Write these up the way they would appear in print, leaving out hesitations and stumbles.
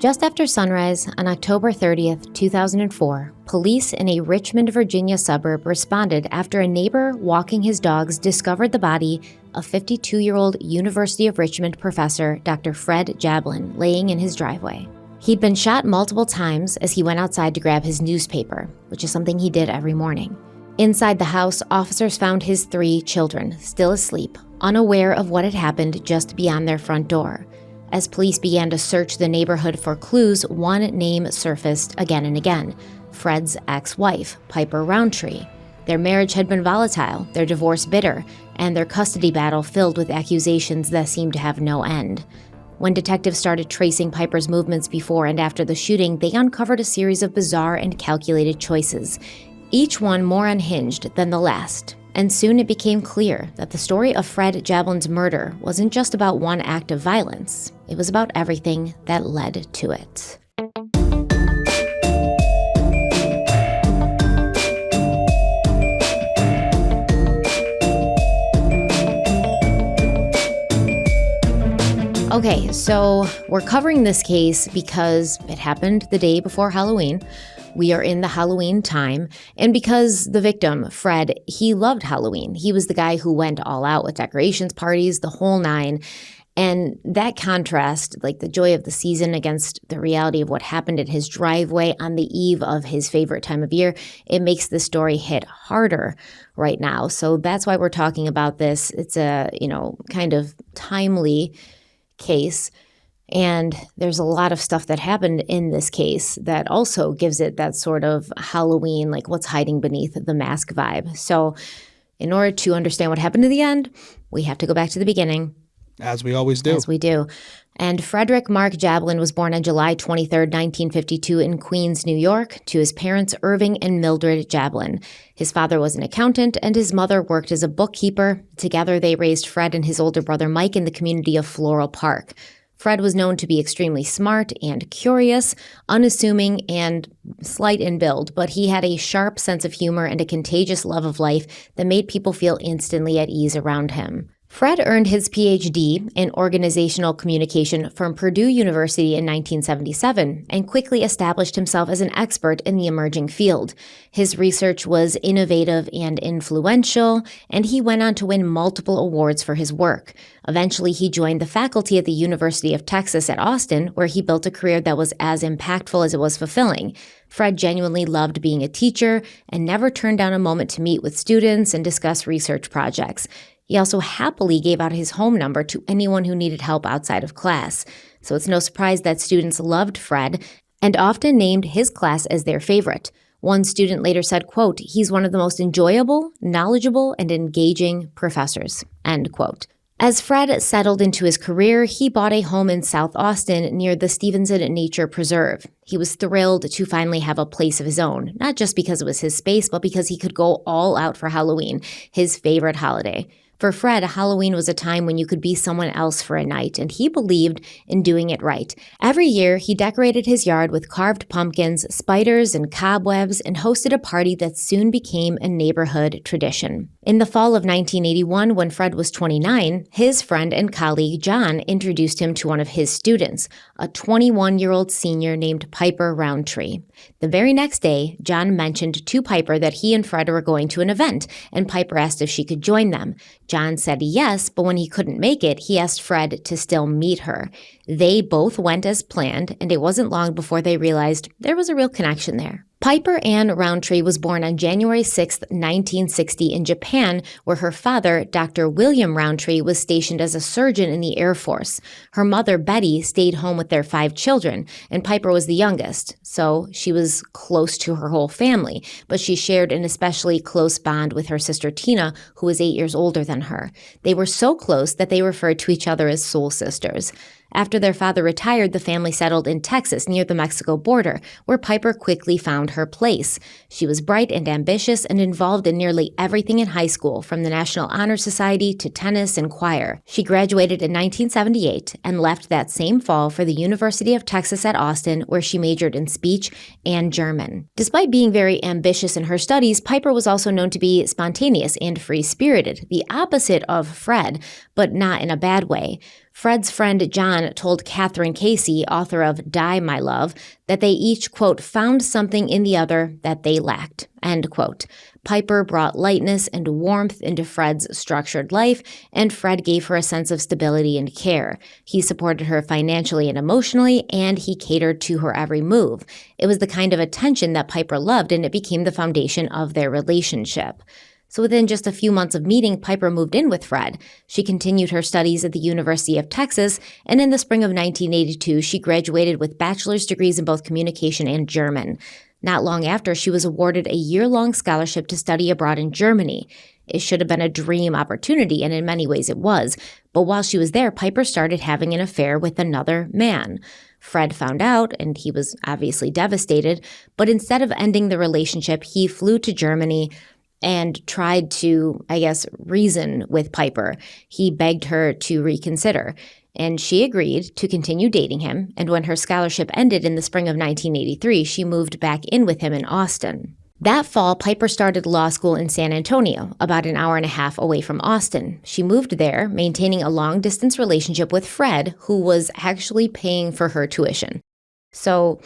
Just after sunrise on October 30th, 2004, police in a Richmond, Virginia suburb responded after a neighbor walking his dogs discovered the body of 52-year-old University of Richmond professor Dr. Fred Jablin laying in his driveway. He'd been shot multiple times as he went outside to grab his newspaper, which is something he did every morning. Inside the house, officers found his 3 children, still asleep, unaware of what had happened just beyond their front door. As police began to search the neighborhood for clues, one name surfaced again and again: Fred's ex-wife, Piper Rountree. Their marriage had been volatile, their divorce bitter, and their custody battle filled with accusations that seemed to have no end. When detectives started tracing Piper's movements before and after the shooting, they uncovered a series of bizarre and calculated choices, each one more unhinged than the last. And soon it became clear that the story of Fred Jablin's murder wasn't just about one act of violence. It was about everything that led to it. Okay, so we're covering this case because it happened the day before Halloween. We are in the Halloween time, and because the victim, Fred, he loved Halloween. He was the guy who went all out with decorations, parties, the whole nine. And that contrast, like the joy of the season against the reality of what happened in his driveway on the eve of his favorite time of year, it makes the story hit harder right now. So that's why we're talking about this. It's a, kind of timely case. And there's a lot of stuff that happened in this case that also gives it that sort of Halloween, like what's hiding beneath the mask vibe. So in order to understand what happened in the end, we have to go back to the beginning. As we always do. As we do. And Frederick Mark Jablin was born on July 23rd, 1952 in Queens, New York, to his parents Irving and Mildred Jablin. His father was an accountant and his mother worked as a bookkeeper. Together they raised Fred and his older brother Mike in the community of Floral Park. Fred was known to be extremely smart and curious, unassuming, and slight in build, but he had a sharp sense of humor and a contagious love of life that made people feel instantly at ease around him. Fred earned his PhD in organizational communication from Purdue University in 1977 and quickly established himself as an expert in the emerging field. His research was innovative and influential, and he went on to win multiple awards for his work. Eventually, he joined the faculty at the University of Texas at Austin, where he built a career that was as impactful as it was fulfilling. Fred genuinely loved being a teacher and never turned down a moment to meet with students and discuss research projects. He also happily gave out his home number to anyone who needed help outside of class. So it's no surprise that students loved Fred and often named his class as their favorite. One student later said, quote, "He's one of the most enjoyable, knowledgeable, and engaging professors," end quote. As Fred settled into his career, he bought a home in South Austin near the Stevenson Nature Preserve. He was thrilled to finally have a place of his own, not just because it was his space, but because he could go all out for Halloween, his favorite holiday. For Fred, Halloween was a time when you could be someone else for a night, and he believed in doing it right. Every year, he decorated his yard with carved pumpkins, spiders, and cobwebs, and hosted a party that soon became a neighborhood tradition. In the fall of 1981, when Fred was 29, his friend and colleague John introduced him to one of his students, a 21-year-old senior named Piper Rountree. The very next day, John mentioned to Piper that he and Fred were going to an event, and Piper asked if she could join them. John said yes, but when he couldn't make it, he asked Fred to still meet her. They both went as planned, and it wasn't long before they realized there was a real connection there. Piper Ann Rountree was born on January 6, 1960 in Japan, where her father, Dr. William Rountree, was stationed as a surgeon in the Air Force. Her mother, Betty, stayed home with their 5 children, and Piper was the youngest, so she was close to her whole family, but she shared an especially close bond with her sister Tina, who was 8 years older than her. They were so close that they referred to each other as soul sisters. After their father retired, the family settled in Texas near the Mexico border, where Piper quickly found her place. She was bright and ambitious and involved in nearly everything in high school, from the National Honor Society to tennis and choir. She graduated in 1978 and left that same fall for the University of Texas at Austin, where she majored in speech and German. Despite being very ambitious in her studies, Piper was also known to be spontaneous and free-spirited, the opposite of Fred, but not in a bad way. Fred's friend John told Catherine Casey, author of Die, My Love, that they each, quote, found something in the other that they lacked, end quote. Piper brought lightness and warmth into Fred's structured life, and Fred gave her a sense of stability and care. He supported her financially and emotionally, and he catered to her every move. It was the kind of attention that Piper loved, and it became the foundation of their relationship. So within just a few months of meeting, Piper moved in with Fred. She continued her studies at the University of Texas, and in the spring of 1982, she graduated with bachelor's degrees in both communication and German. Not long after, she was awarded a year-long scholarship to study abroad in Germany. It should have been a dream opportunity, and in many ways it was. But while she was there, Piper started having an affair with another man. Fred found out, and he was obviously devastated, but instead of ending the relationship, he flew to Germany and tried to, I guess, reason with Piper. He begged her to reconsider, and she agreed to continue dating him. And when her scholarship ended in the spring of 1983, she moved back in with him in Austin. That fall, Piper started law school in San Antonio, about an hour and a half away from Austin. She moved there, maintaining a long-distance relationship with Fred, who was actually paying for her tuition. So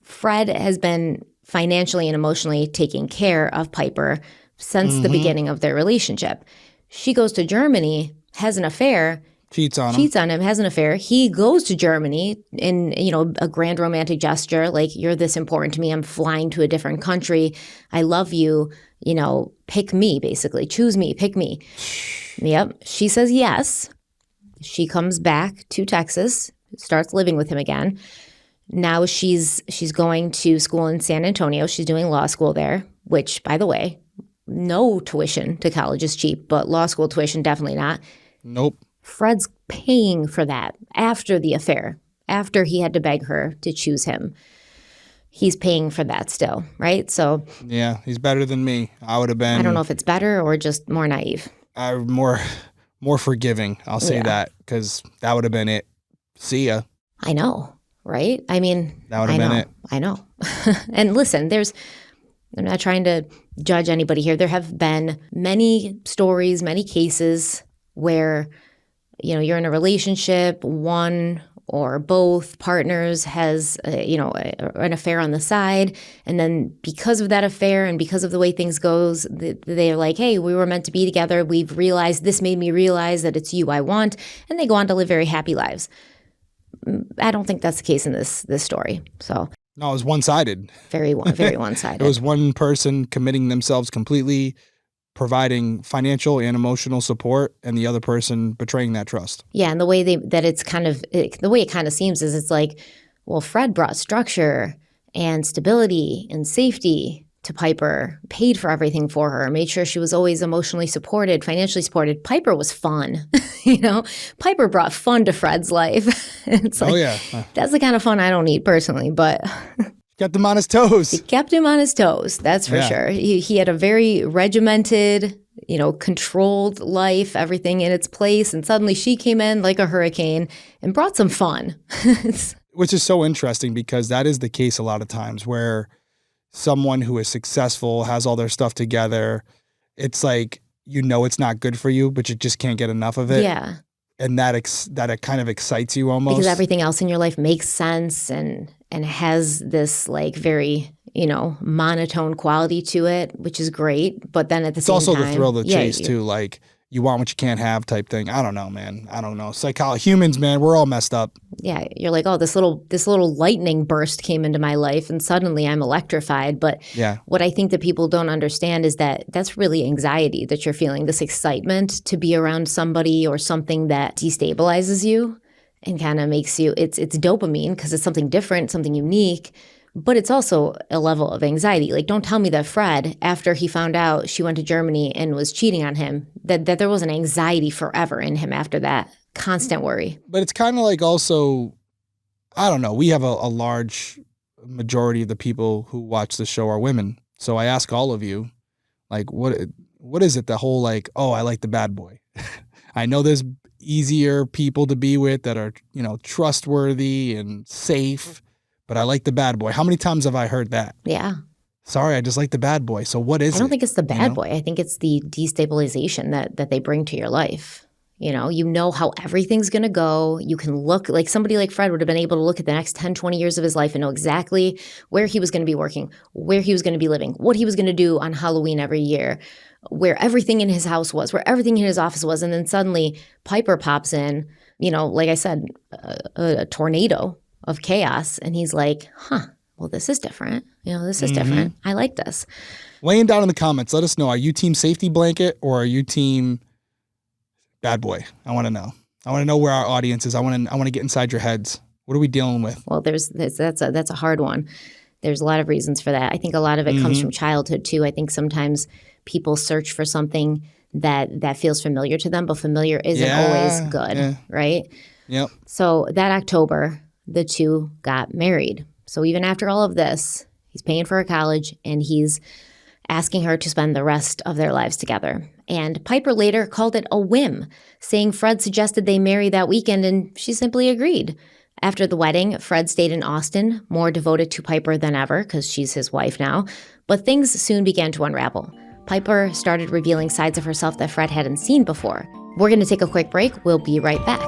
Fred has been financially and emotionally taking care of Piper since the beginning of their relationship. She goes to Germany, has an affair, cheats on him, has an affair. He goes to Germany in, a grand romantic gesture, like, you're this important to me. I'm flying to a different country. I love you. Pick me, basically. Choose me, pick me. Yep. She says yes. She comes back to Texas, starts living with him again. Now she's going to school in San Antonio. She's doing law school there, which, by the way, no tuition to college is cheap, but law school tuition, definitely not. Nope. Fred's paying for that after the affair, after he had to beg her to choose him. He's paying for that still, right? So yeah, he's better than me. I would have been. I don't know if it's better or just more naive. More forgiving. I'll say that, because that would have been it. See ya. I know, right? I mean, that would have been it. I know. And listen, I'm not trying to judge anybody here. There have been many stories, many cases where, you're in a relationship, one or both partners has, an affair on the side. And then because of that affair and because of the way things goes, they're like, hey, we were meant to be together. We've realized, this made me realize that it's you I want. And they go on to live very happy lives. I don't think that's the case in this story. So no, it was one-sided. Very one-sided. It was one person committing themselves completely, providing financial and emotional support, and the other person betraying that trust. Yeah, and the way the way it kind of seems is it's like, well, Fred brought structure and stability and safety to Piper, paid for everything for her, made sure she was always emotionally supported, financially supported. Piper was fun. Piper brought fun to Fred's life. It's like, that's the kind of fun I don't need personally, but kept him on his toes. It kept him on his toes, that's for sure. He had a very regimented, controlled life, everything in its place, and suddenly she came in like a hurricane and brought some fun. Which is so interesting, because that is the case a lot of times where someone who is successful, has all their stuff together, it's like, it's not good for you, but you just can't get enough of it. Yeah. And that it kind of excites you almost. Because everything else in your life makes sense and has this like very, monotone quality to it, which is great. But then at the same time, it's also the thrill of the chase too. Like, you want what you can't have type thing. I don't know, man. I don't know. Humans, man, we're all messed up. Yeah, you're like, oh, this little lightning burst came into my life, and suddenly I'm electrified. But what I think that people don't understand is that that's really anxiety that you're feeling, this excitement to be around somebody or something that destabilizes you and kind of makes you, it's dopamine because it's something different, something unique. But it's also a level of anxiety. Like, don't tell me that Fred, after he found out she went to Germany and was cheating on him, that there was an anxiety forever in him after that. Constant worry. But it's kind of like also, I don't know, we have a large majority of the people who watch the show are women. So I ask all of you, like, what is it, the whole like, oh, I like the bad boy. I know there's easier people to be with that are, trustworthy and safe, but I like the bad boy. How many times have I heard that? Yeah. Sorry, I just like the bad boy. So what is it? I don't think it's the bad boy. I think it's the destabilization that they bring to your life. You know how everything's going to go. You can look like somebody like Fred would have been able to look at the next 10, 20 years of his life and know exactly where he was going to be working, where he was going to be living, what he was going to do on Halloween every year, where everything in his house was, where everything in his office was. And then suddenly Piper pops in, like I said, a tornado of chaos. And he's like, well, this is different. This is different. I like this. Weighing down in the comments, let us know. Are you team safety blanket or are you team bad boy? I want to know. I want to know where our audience is. I want to get inside your heads. What are we dealing with? Well, that's a hard one. There's a lot of reasons for that. I think a lot of it comes from childhood too. I think sometimes people search for something that feels familiar to them, but familiar isn't always good, right? Yep. So that October, the two got married. So even after all of this, he's paying for her college and he's asking her to spend the rest of their lives together. And Piper later called it a whim, saying Fred suggested they marry that weekend and she simply agreed. After the wedding, Fred stayed in Austin, more devoted to Piper than ever because she's his wife now. But things soon began to unravel. Piper started revealing sides of herself that Fred hadn't seen before. We're going to take a quick break. We'll be right back.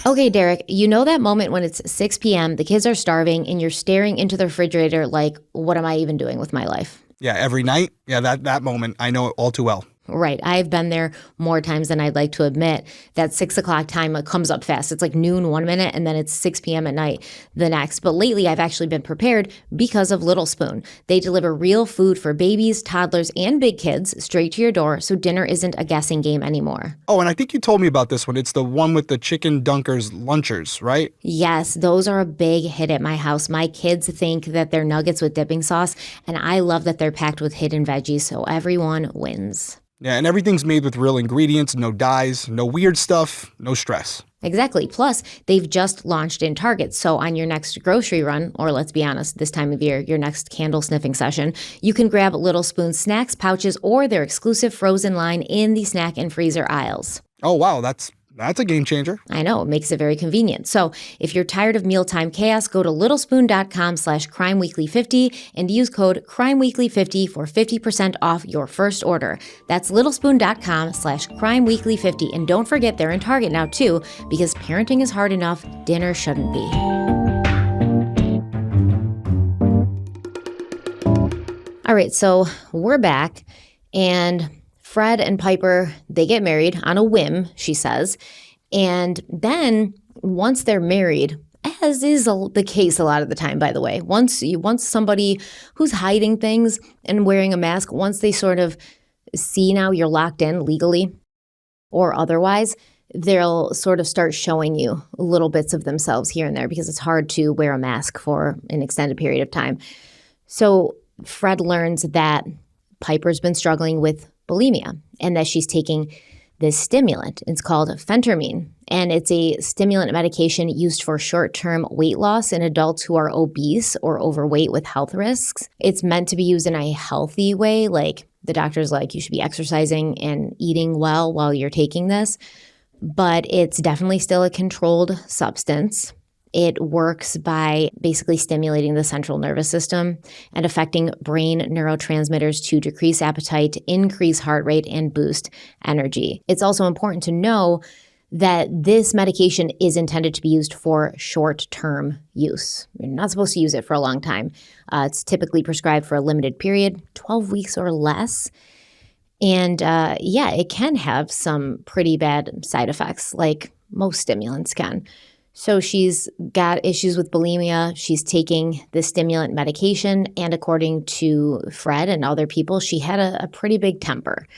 Okay, Derek, you know that moment when it's 6 p.m., the kids are starving, and you're staring into the refrigerator like, what am I even doing with my life? Yeah, every night. Yeah, that moment, I know it all too well. Right. I've been there more times than I'd like to admit. That 6 o'clock time comes up fast. It's like noon 1 minute and then it's 6 p.m. at night the next. But lately I've actually been prepared because of Little Spoon. They deliver real food for babies, toddlers, and big kids straight to your door, so dinner isn't a guessing game anymore. Oh, and I think you told me about this one. It's the one with the chicken dunkers lunchers, right? Yes, those are a big hit at my house. My kids think that they're nuggets with dipping sauce, and I love that they're packed with hidden veggies, so everyone wins. Yeah, and everything's made with real ingredients, no dyes, no weird stuff, no stress. Exactly. Plus, they've just launched in Target. So on your next grocery run, or let's be honest, this time of year, your next candle sniffing session, you can grab Little Spoon snacks, pouches, or their exclusive frozen line in the snack and freezer aisles. Oh, wow. That's a game changer. I know. It makes it very convenient. So if you're tired of mealtime chaos, go to littlespoon.com/crimeweekly50 and use code crimeweekly50 for 50% off your first order. That's littlespoon.com/crimeweekly50. And don't forget they're in Target now too, because parenting is hard enough, dinner shouldn't be. All right, so we're back and Fred and Piper, they get married on a whim, she says. And then once they're married, as is the case a lot of the time, by the way, once somebody who's hiding things and wearing a mask, once they sort of see now you're locked in legally or otherwise, they'll sort of start showing you little bits of themselves here and there because it's hard to wear a mask for an extended period of time. So Fred learns that Piper's been struggling with bulimia and that she's taking this stimulant. It's called phentermine, and it's a stimulant medication used for short-term weight loss in adults who are obese or overweight with health risks. It's meant to be used in a healthy way, like the doctor's like you should be exercising and eating well while you're taking this, but it's definitely still a controlled substance. It works by basically stimulating the central nervous system and affecting brain neurotransmitters to decrease appetite, increase heart rate, and boost energy. It's also important to know that this medication is intended to be used for short-term use. You're not supposed to use it for a long time. It's typically prescribed for a limited period, 12 weeks or less. And it can have some pretty bad side effects, like most stimulants can. So she's got issues with bulimia. She's taking the stimulant medication. And according to Fred and other people, she had a pretty big temper.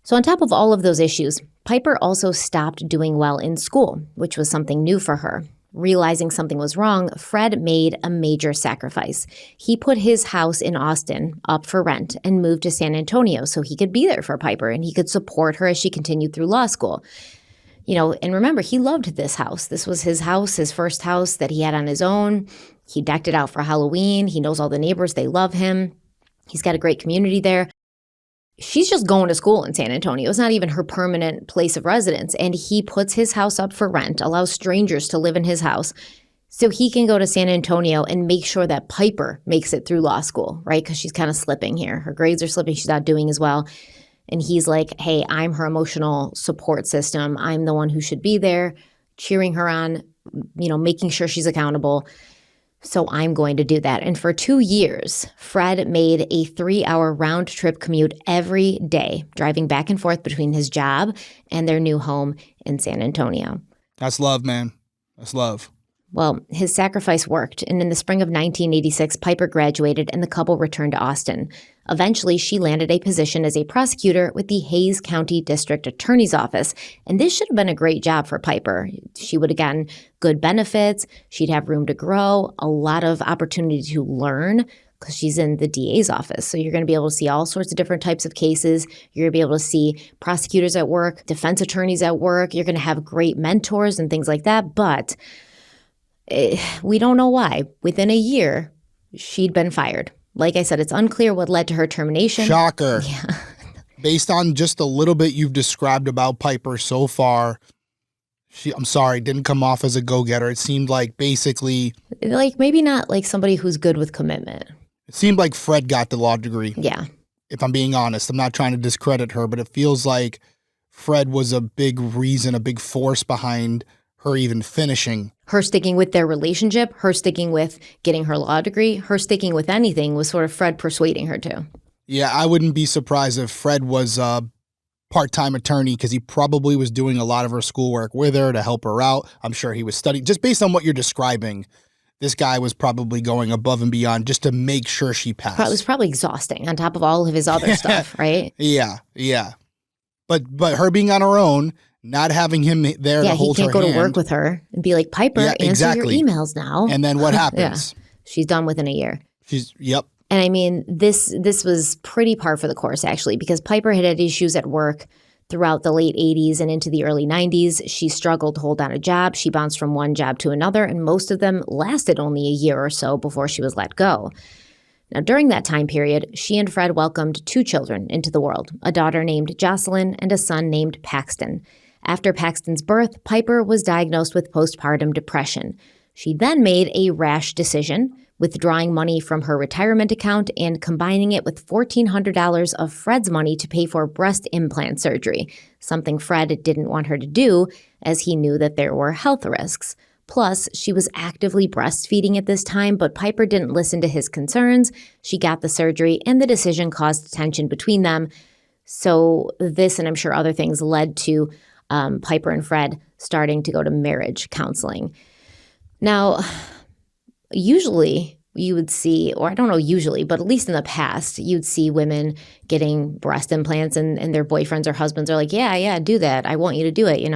So on top of all of those issues, Piper also stopped doing well in school, which was something new for her. Realizing something was wrong, Fred made a major sacrifice. He put his house in Austin up for rent and moved to San Antonio so he could be there for Piper and he could support her as she continued through law school. And remember, he loved this house. This was his house, his first house that he had on his own. He decked it out for Halloween. He knows all the neighbors. They love him. He's got a great community there. She's just going to school in San Antonio. It's not even her permanent place of residence. And he puts his house up for rent, allows strangers to live in his house. So he can go to San Antonio and make sure that Piper makes it through law school, right? Because she's kind of slipping here. Her grades are slipping. She's not doing as well. And he's like, hey, I'm her emotional support system. I'm the one who should be there, cheering her on, making sure she's accountable. So I'm going to do that. And for 2 years, Fred made a 3-hour round trip commute every day, driving back and forth between his job and their new home in San Antonio. That's love, man. That's love. Well, his sacrifice worked, and in the spring of 1986, Piper graduated and the couple returned to Austin. Eventually, she landed a position as a prosecutor with the Hayes County District Attorney's Office, and this should have been a great job for Piper. She would have gotten good benefits, she'd have room to grow, a lot of opportunity to learn, because she's in the DA's office. So you're going to be able to see all sorts of different types of cases. You're going to be able to see prosecutors at work, defense attorneys at work. You're going to have great mentors and things like that, but we don't know why. Within a year, she'd been fired. Like I said, it's unclear what led to her termination. Shocker. Yeah. Based on just a little bit you've described about Piper so far, I'm sorry, didn't come off as a go-getter. It seemed like basically... Like maybe not like somebody who's good with commitment. It seemed like Fred got the law degree. Yeah. If I'm being honest, I'm not trying to discredit her, but it feels like Fred was a big reason, a big force behind her even finishing. Her sticking with their relationship, her sticking with getting her law degree, her sticking with anything was sort of Fred persuading her to. Yeah, I wouldn't be surprised if Fred was a part-time attorney because he probably was doing a lot of her schoolwork with her to help her out. I'm sure he was studying. Just based on what you're describing, this guy was probably going above and beyond just to make sure she passed. It was probably exhausting on top of all of his other stuff, right? Yeah. But her being on her own, not having him there to hold her hand. Yeah, he can't go to work with her and be like, Piper, answer your emails now. And then what happens? She's done within a year. Yep. And I mean, this was pretty par for the course, actually, because Piper had issues at work throughout the late 80s and into the early 90s. She struggled to hold down a job. She bounced from one job to another, and most of them lasted only a year or so before she was let go. Now, during that time period, she and Fred welcomed 2 children into the world, a daughter named Jocelyn and a son named Paxton. After Paxton's birth, Piper was diagnosed with postpartum depression. She then made a rash decision, withdrawing money from her retirement account and combining it with $1,400 of Fred's money to pay for breast implant surgery, something Fred didn't want her to do as he knew that there were health risks. Plus, she was actively breastfeeding at this time, but Piper didn't listen to his concerns. She got the surgery, and the decision caused tension between them. So this, and I'm sure other things, led to Piper and Fred starting to go to marriage counseling. Now, usually you would see, or I don't know usually, but at least in the past, you'd see women getting breast implants and their boyfriends or husbands are like, yeah, do that. I want you to do it,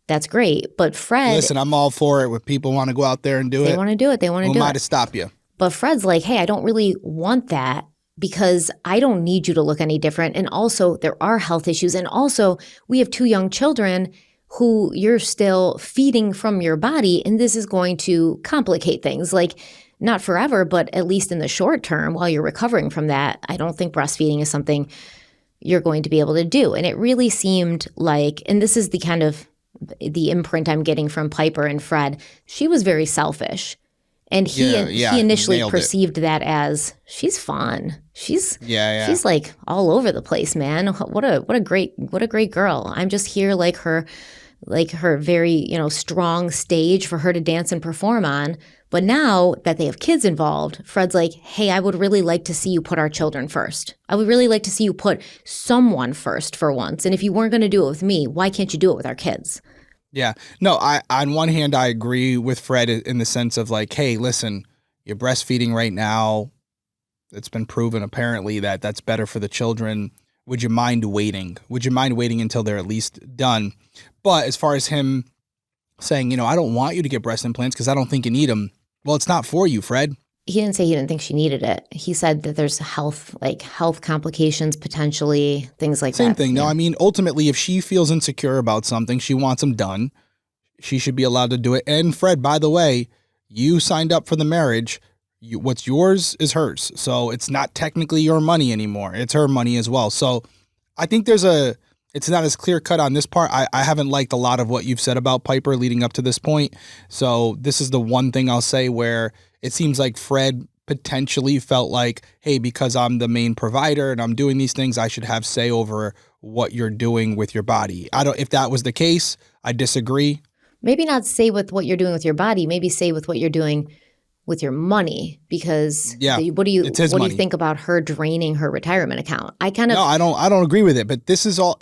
That's great. But Fred... Listen, I'm all for it. When people want to go out there and do it. They want to do it. Who am I to stop you? But Fred's like, hey, I don't really want that because I don't need you to look any different. And also, there are health issues. And also, we have 2 young children who you're still feeding from your body. And this is going to complicate things. Like, not forever, but at least in the short term, while you're recovering from that, I don't think breastfeeding is something you're going to be able to do. And it really seemed like, and this is the kind of the imprint I'm getting from Piper and Fred, she was very selfish. And he initially perceived that as, she's fun. She's like all over the place, man. What a great girl. I'm just here like her very, strong stage for her to dance and perform on. But now that they have kids involved, Fred's like, hey, I would really like to see you put our children first. I would really like to see you put someone first for once. And if you weren't going to do it with me, why can't you do it with our kids? Yeah. No, on one hand, I agree with Fred in the sense of like, hey, listen, you're breastfeeding right now. It's been proven apparently that that's better for the children. Would you mind waiting? Would you mind waiting until they're at least done? But as far as him saying, I don't want you to get breast implants because I don't think you need them. Well, it's not for you, Fred. He didn't say he didn't think she needed it. He said that there's health complications, potentially, things like that. Same thing. No, I mean, ultimately, if she feels insecure about something, she wants them done, she should be allowed to do it. And Fred, by the way, you signed up for the marriage. What's yours is hers. So it's not technically your money anymore. It's her money as well. So I think there's a It's not as clear cut on this part. I haven't liked a lot of what you've said about Piper leading up to this point. So this is the one thing I'll say where it seems like Fred potentially felt like, hey, because I'm the main provider and I'm doing these things, I should have say over what you're doing with your body. If that was the case, I disagree. Maybe not say with what you're doing with your body, maybe say with what you're doing with your money, because what do you think about her draining her retirement account? I don't agree with it, but this is all,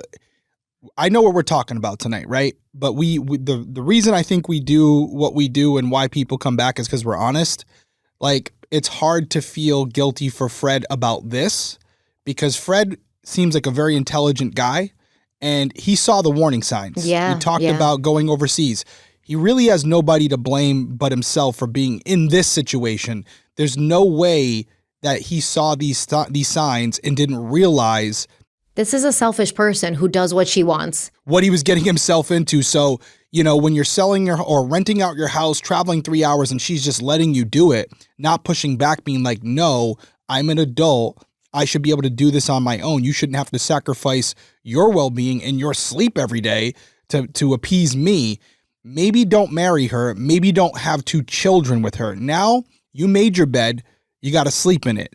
I know what we're talking about tonight, right? But the reason I think we do what we do and why people come back is because we're honest. Like, it's hard to feel guilty for Fred about this because Fred seems like a very intelligent guy and he saw the warning signs. Yeah. We talked about going overseas. He really has nobody to blame but himself for being in this situation. There's no way that he saw these signs and didn't realize this is a selfish person who does what she wants. What he was getting himself into. So, when you're selling or renting out your house, traveling 3 hours, and she's just letting you do it, not pushing back, being like, no, I'm an adult. I should be able to do this on my own. You shouldn't have to sacrifice your well-being and your sleep every day to appease me. Maybe don't marry her. Maybe don't have 2 children with her. Now you made your bed. You got to sleep in it.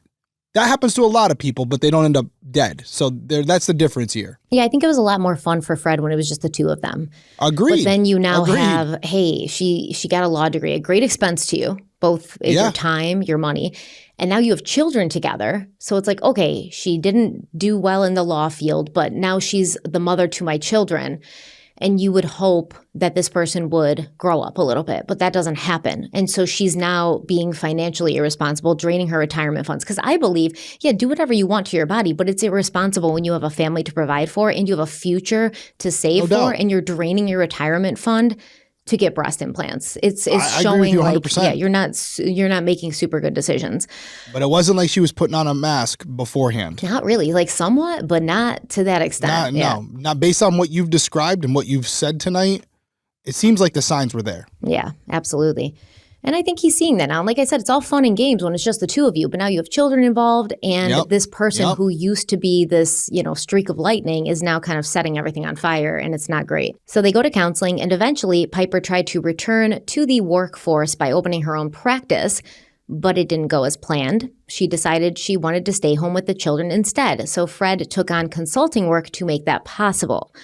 That happens to a lot of people, but they don't end up dead. So that's the difference here. Yeah, I think it was a lot more fun for Fred when it was just the 2 of them. Agreed. But then you now have, hey, she got a law degree, a great expense to you, both your time, your money. And now you have children together. So it's like, okay, she didn't do well in the law field, but now she's the mother to my children. And you would hope that this person would grow up a little bit, but that doesn't happen. And so she's now being financially irresponsible, draining her retirement funds. Because I believe, do whatever you want to your body, but it's irresponsible when you have a family to provide for and you have a future to save for, and you're draining your retirement fund to get breast implants. It's showing like, you're not making super good decisions. But it wasn't like she was putting on a mask beforehand. Not really, like somewhat, but not to that extent. Not based on what you've described and what you've said tonight. It seems like the signs were there. Yeah, absolutely. And I think he's seeing that now. And like I said, it's all fun and games when it's just the 2 of you, but now you have children involved, and this person who used to be this, streak of lightning is now kind of setting everything on fire, and it's not great. So they go to counseling, and eventually Piper tried to return to the workforce by opening her own practice, but it didn't go as planned. She decided she wanted to stay home with the children instead. So Fred took on consulting work to make that possible.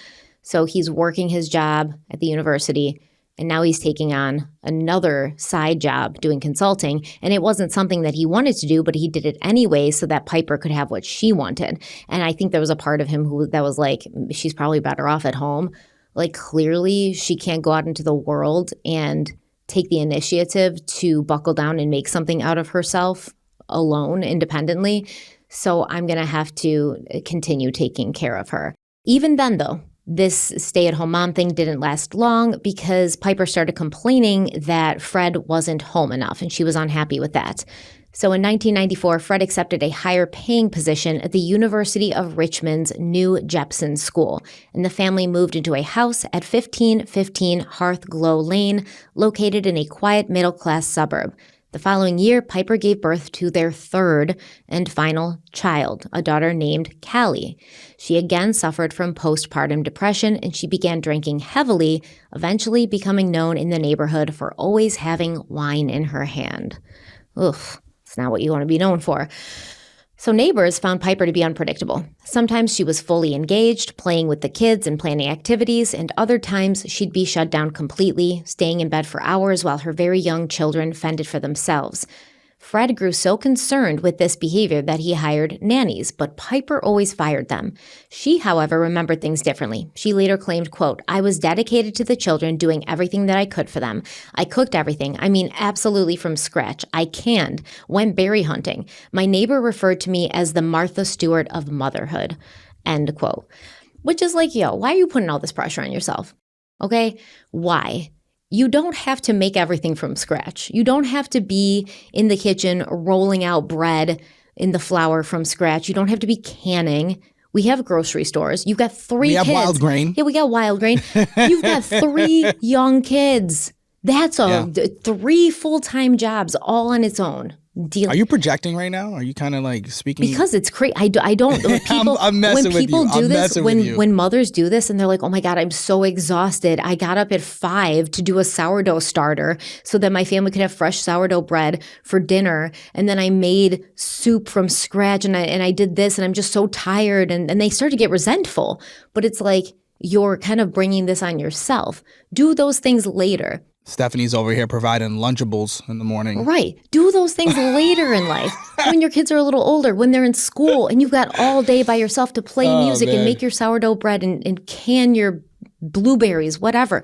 So he's working his job at the university, and now he's taking on another side job doing consulting. And it wasn't something that he wanted to do, but he did it anyway so that Piper could have what she wanted. And I think there was a part of him that was like, she's probably better off at home. Like, clearly she can't go out into the world and take the initiative to buckle down and make something out of herself alone, independently. So I'm going to have to continue taking care of her. Even then, though, this stay-at-home mom thing didn't last long because Piper started complaining that Fred wasn't home enough, and she was unhappy with that. So in 1994, Fred accepted a higher-paying position at the University of Richmond's new Jepson School, and the family moved into a house at 1515 Hearthglow Lane, located in a quiet middle-class suburb. The following year, Piper gave birth to their 3rd and final child, a daughter named Callie. She again suffered from postpartum depression, and she began drinking heavily, eventually becoming known in the neighborhood for always having wine in her hand. Oof, it's not what you want to be known for. So neighbors found Piper to be unpredictable. Sometimes she was fully engaged, playing with the kids and planning activities, and other times she'd be shut down completely, staying in bed for hours while her very young children fended for themselves. Fred grew so concerned with this behavior that he hired nannies, but Piper always fired them. She, however, remembered things differently. She later claimed, quote, "I was dedicated to the children, doing everything that I could for them. I cooked everything. I mean, absolutely from scratch. I canned, went berry hunting. My neighbor referred to me as the Martha Stewart of motherhood," end quote. Which is like, why are you putting all this pressure on yourself? Okay, why? You don't have to make everything from scratch. You don't have to be in the kitchen rolling out bread in the flour from scratch. You don't have to be canning. We have grocery stores. You've got 3 kids. We have wild grain. Yeah, we got wild grain. You've got 3 young kids. That's 3 full-time jobs all on its own. Are you projecting right now? Are you kind of like speaking? Because it's crazy. I don't. When people, I'm messing when with people you. do I'm this, messing with you. when mothers do this and they're like, oh my God, I'm so exhausted. I got up at 5 to do a sourdough starter so that my family could have fresh sourdough bread for dinner. And then I made soup from scratch and I did this and I'm just so tired. And they start to get resentful. But it's like, you're kind of bringing this on yourself. Do those things later. Stephanie's over here providing Lunchables in the morning. Right. Do those things later in life when your kids are a little older, when they're in school and you've got all day by yourself to play music and make your sourdough bread and can your blueberries, whatever.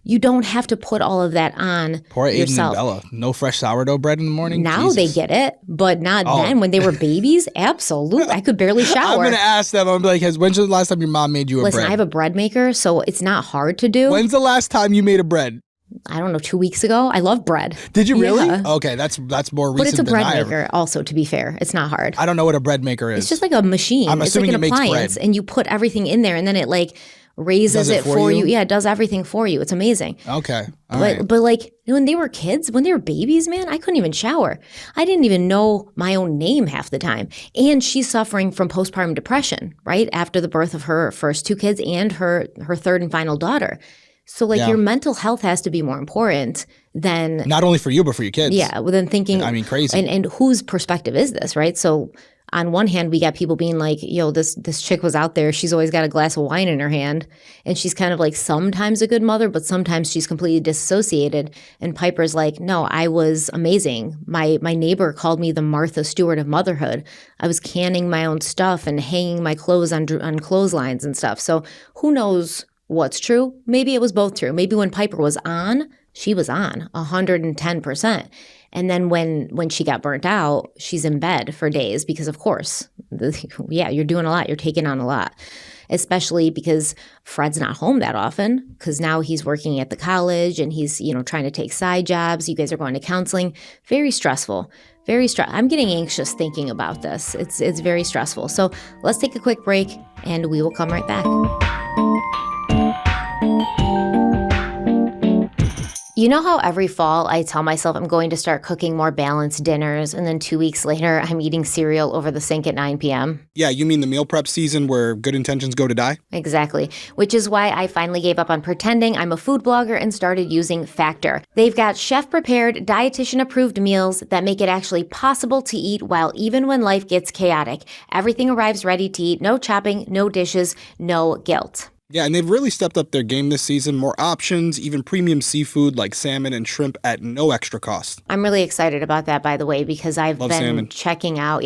You don't have to put all of that on Poor Aiden yourself. and Bella. No fresh sourdough bread in the morning? Now Jesus. they get it, but not then. When they were babies, absolutely. I could barely shower. I'm going to ask them. I'm like, when's the last time your mom made you a bread? Listen, I have a bread maker, so it's not hard to do. When's the last time you made a bread? I don't know, 2 weeks ago. I love bread. Did you really? Yeah. Okay, that's more recent. But it's a bread than maker also, to be fair. It's not hard. I don't know what a bread maker is. It's just like a machine. I'm assuming it's like an it makes appliance, bread. and you put everything in there, and then it like raises it for you. Yeah, it does everything for you. It's amazing. Okay. But like when they were kids, when they were babies, man, I couldn't even shower. I didn't even know my own name half the time. And she's suffering from postpartum depression, right? After the birth of her first 2 kids and her third and final daughter. So like your mental health has to be more important than not only for you, but for your kids. Yeah, well, then thinking, I mean, crazy. And whose perspective is this, right? So on one hand, we got people being like, yo, this chick was out there. She's always got a glass of wine in her hand. And she's kind of like sometimes a good mother, but sometimes she's completely disassociated. And Piper's like, no, I was amazing. My neighbor called me the Martha Stewart of motherhood. I was canning my own stuff and hanging my clothes on clotheslines and stuff. So who knows what's true? Maybe it was both true. Maybe when Piper was on, she was on 110%. And then when she got burnt out, she's in bed for days because, of course, you're doing a lot. You're taking on a lot, especially because Fred's not home that often because now he's working at the college and he's, trying to take side jobs. You guys are going to counseling. Very stressful. I'm getting anxious thinking about this. It's very stressful. So let's take a quick break and we will come right back. You know how every fall I tell myself I'm going to start cooking more balanced dinners and then 2 weeks later I'm eating cereal over the sink at 9 p.m.? Yeah, you mean the meal prep season where good intentions go to die? Exactly, which is why I finally gave up on pretending I'm a food blogger and started using Factor. They've got chef-prepared, dietitian-approved meals that make it actually possible to eat well even when life gets chaotic. Everything arrives ready to eat, no chopping, no dishes, no guilt. Yeah, and they've really stepped up their game this season. More options, even premium seafood like salmon and shrimp at no extra cost. I'm really excited about that, by the way, because I've been checking out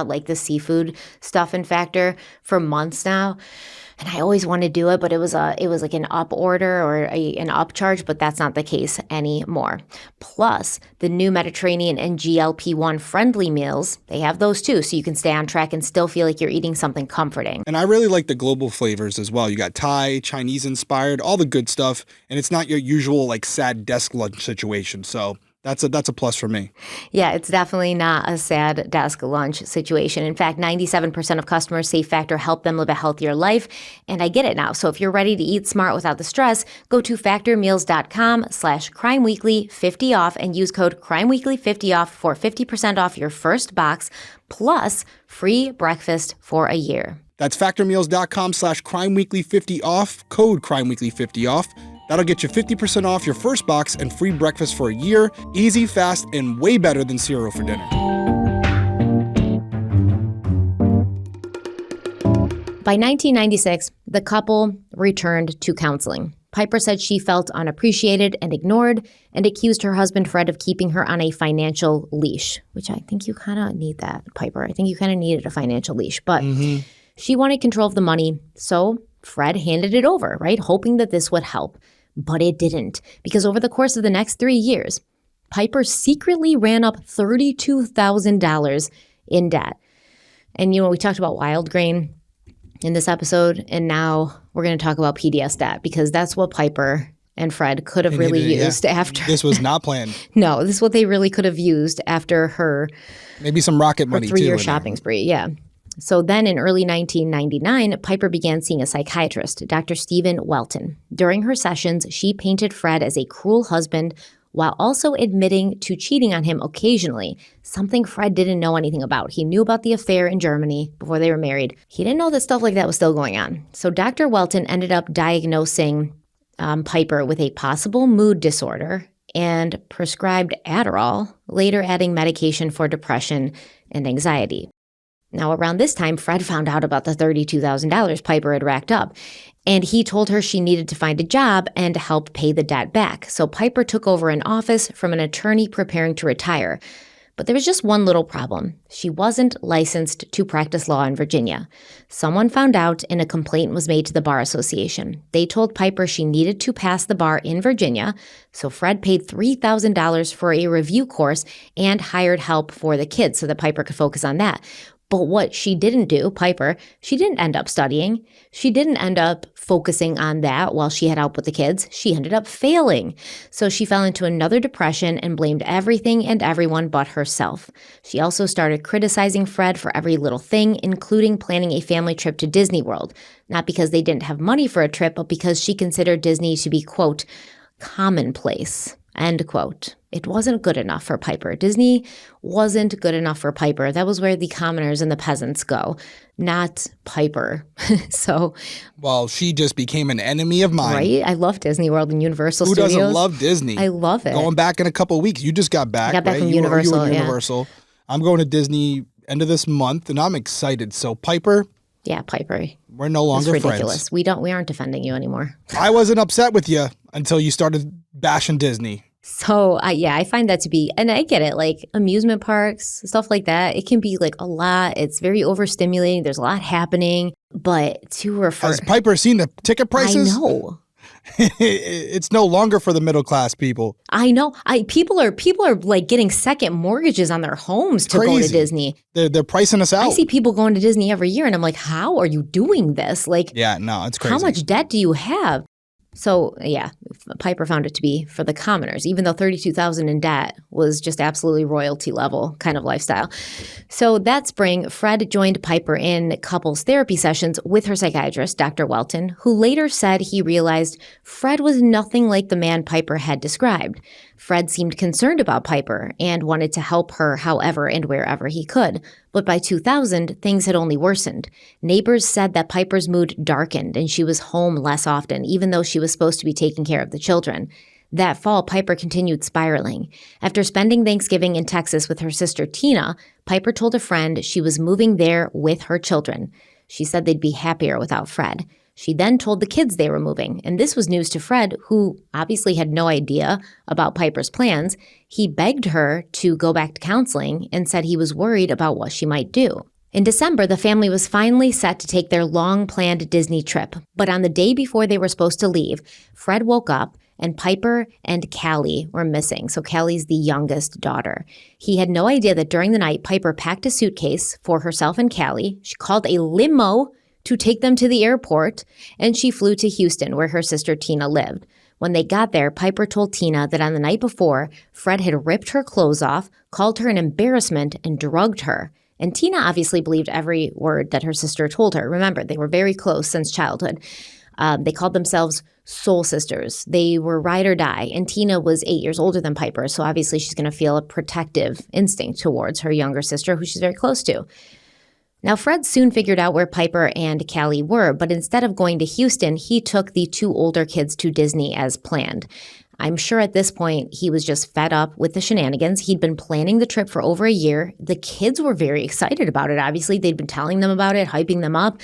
like the seafood stuff in Factor for months now. And I always wanted to do it, but it was like an up order or an upcharge, but that's not the case anymore. Plus, the new Mediterranean and GLP-1 friendly meals, they have those too, so you can stay on track and still feel like you're eating something comforting. And I really like the global flavors as well. You got Thai, Chinese inspired, all the good stuff, and it's not your usual like sad desk lunch situation. So that's a plus for me. Yeah, it's definitely not a sad desk lunch situation. In fact, 97% of customers say Factor helped them live a healthier life. And I get it now. So if you're ready to eat smart without the stress, go to factormeals.com/crimeweekly50 off and use code crimeweekly50 off for 50% off your first box plus free breakfast for a year. That's factormeals.com/crimeweekly50 off, code crimeweekly50 off. That'll get you 50% off your first box and free breakfast for a year. Easy, fast, and way better than cereal for dinner. By 1996, the couple returned to counseling. Piper said she felt unappreciated and ignored and accused her husband, Fred, of keeping her on a financial leash, which I think you kind of need that, Piper. I think you kind of needed a financial leash. But she wanted control of the money, so Fred handed it over, right, hoping that this would help. But it didn't, because over the course of the next 3 years, Piper secretly ran up $32,000 in debt. And, we talked about wild grain in this episode, and now we're going to talk about PDS debt, because that's what Piper and Fred could have really used after. This was not planned. No, this is what they really could have used after her maybe some rocket money, 3-year shopping spree, yeah. So then in early 1999, Piper began seeing a psychiatrist, Dr. Stephen Welton. During her sessions, she painted Fred as a cruel husband, while also admitting to cheating on him occasionally, something Fred didn't know anything about. He knew about the affair in Germany before they were married. He didn't know that stuff like that was still going on. So Dr. Welton ended up diagnosing Piper with a possible mood disorder and prescribed Adderall, later adding medication for depression and anxiety. Now, around this time, Fred found out about the $32,000 Piper had racked up, and he told her she needed to find a job and help pay the debt back. So Piper took over an office from an attorney preparing to retire. But there was just one little problem. She wasn't licensed to practice law in Virginia. Someone found out and a complaint was made to the Bar Association. They told Piper she needed to pass the bar in Virginia, so Fred paid $3,000 for a review course and hired help for the kids so that Piper could focus on that. But what she didn't do, Piper, she didn't end up studying. She didn't end up focusing on that while she had help with the kids. She ended up failing. So she fell into another depression and blamed everything and everyone but herself. She also started criticizing Fred for every little thing, including planning a family trip to Disney World. Not because they didn't have money for a trip, but because she considered Disney to be, quote, commonplace, end quote. It wasn't good enough for Piper. Disney wasn't good enough for Piper. That was where the commoners and the peasants go, not Piper. Well, she just became an enemy of mine. Right? I love Disney World and Universal Studios. Who doesn't love Disney? I love it. Going back in a couple of weeks. You just got back, I got back right? from You Universal, were Universal. I'm going to Disney end of this month, and I'm excited. So Piper. Yeah, Piper. We're no longer it's ridiculous. friends. We aren't defending you anymore. I wasn't upset with you until you started bashing Disney. So, I find that to be, and I get it, like amusement parks, stuff like that, it can be like a lot. It's very overstimulating. There's a lot happening. But to refer... Has Piper seen the ticket prices? I know. It's no longer for the middle class people. I know. People are like getting second mortgages on their homes to go to Disney. They're pricing us out. I see people going to Disney every year, and I'm like, how are you doing this? Like, yeah, no, it's crazy. How much debt do you have? So, yeah, Piper found it to be for the commoners, even though $32,000 in debt was just absolutely royalty level kind of lifestyle. So that spring, Fred joined Piper in couples therapy sessions with her psychiatrist, Dr. Welton, who later said he realized Fred was nothing like the man Piper had described. Fred seemed concerned about Piper and wanted to help her however and wherever he could. But by 2000, things had only worsened. Neighbors said that Piper's mood darkened and she was home less often, even though she was supposed to be taking care of the children. That fall, Piper continued spiraling. After spending Thanksgiving in Texas with her sister Tina, Piper told a friend she was moving there with her children. She said they'd be happier without Fred. She then told the kids they were moving, and this was news to Fred, who obviously had no idea about Piper's plans. He begged her to go back to counseling and said he was worried about what she might do. In December, the family was finally set to take their long-planned Disney trip, but on the day before they were supposed to leave, Fred woke up and Piper and Callie were missing. So Callie's the youngest daughter. He had no idea that during the night, Piper packed a suitcase for herself and Callie. She called a limo to take them to the airport, and she flew to Houston, where her sister Tina lived. When they got there, Piper told Tina that on the night before, Fred had ripped her clothes off, called her an embarrassment, and drugged her. And Tina obviously believed every word that her sister told her. Remember, they were very close since childhood. They called themselves soul sisters. They were ride or die, and Tina was 8 years older than Piper, so obviously she's going to feel a protective instinct towards her younger sister, who she's very close to. Now, Fred soon figured out where Piper and Callie were, but instead of going to Houston, he took the two older kids to Disney as planned. I'm sure at this point he was just fed up with the shenanigans. He'd been planning the trip for over a year. The kids were very excited about it, obviously. They'd been telling them about it, hyping them up.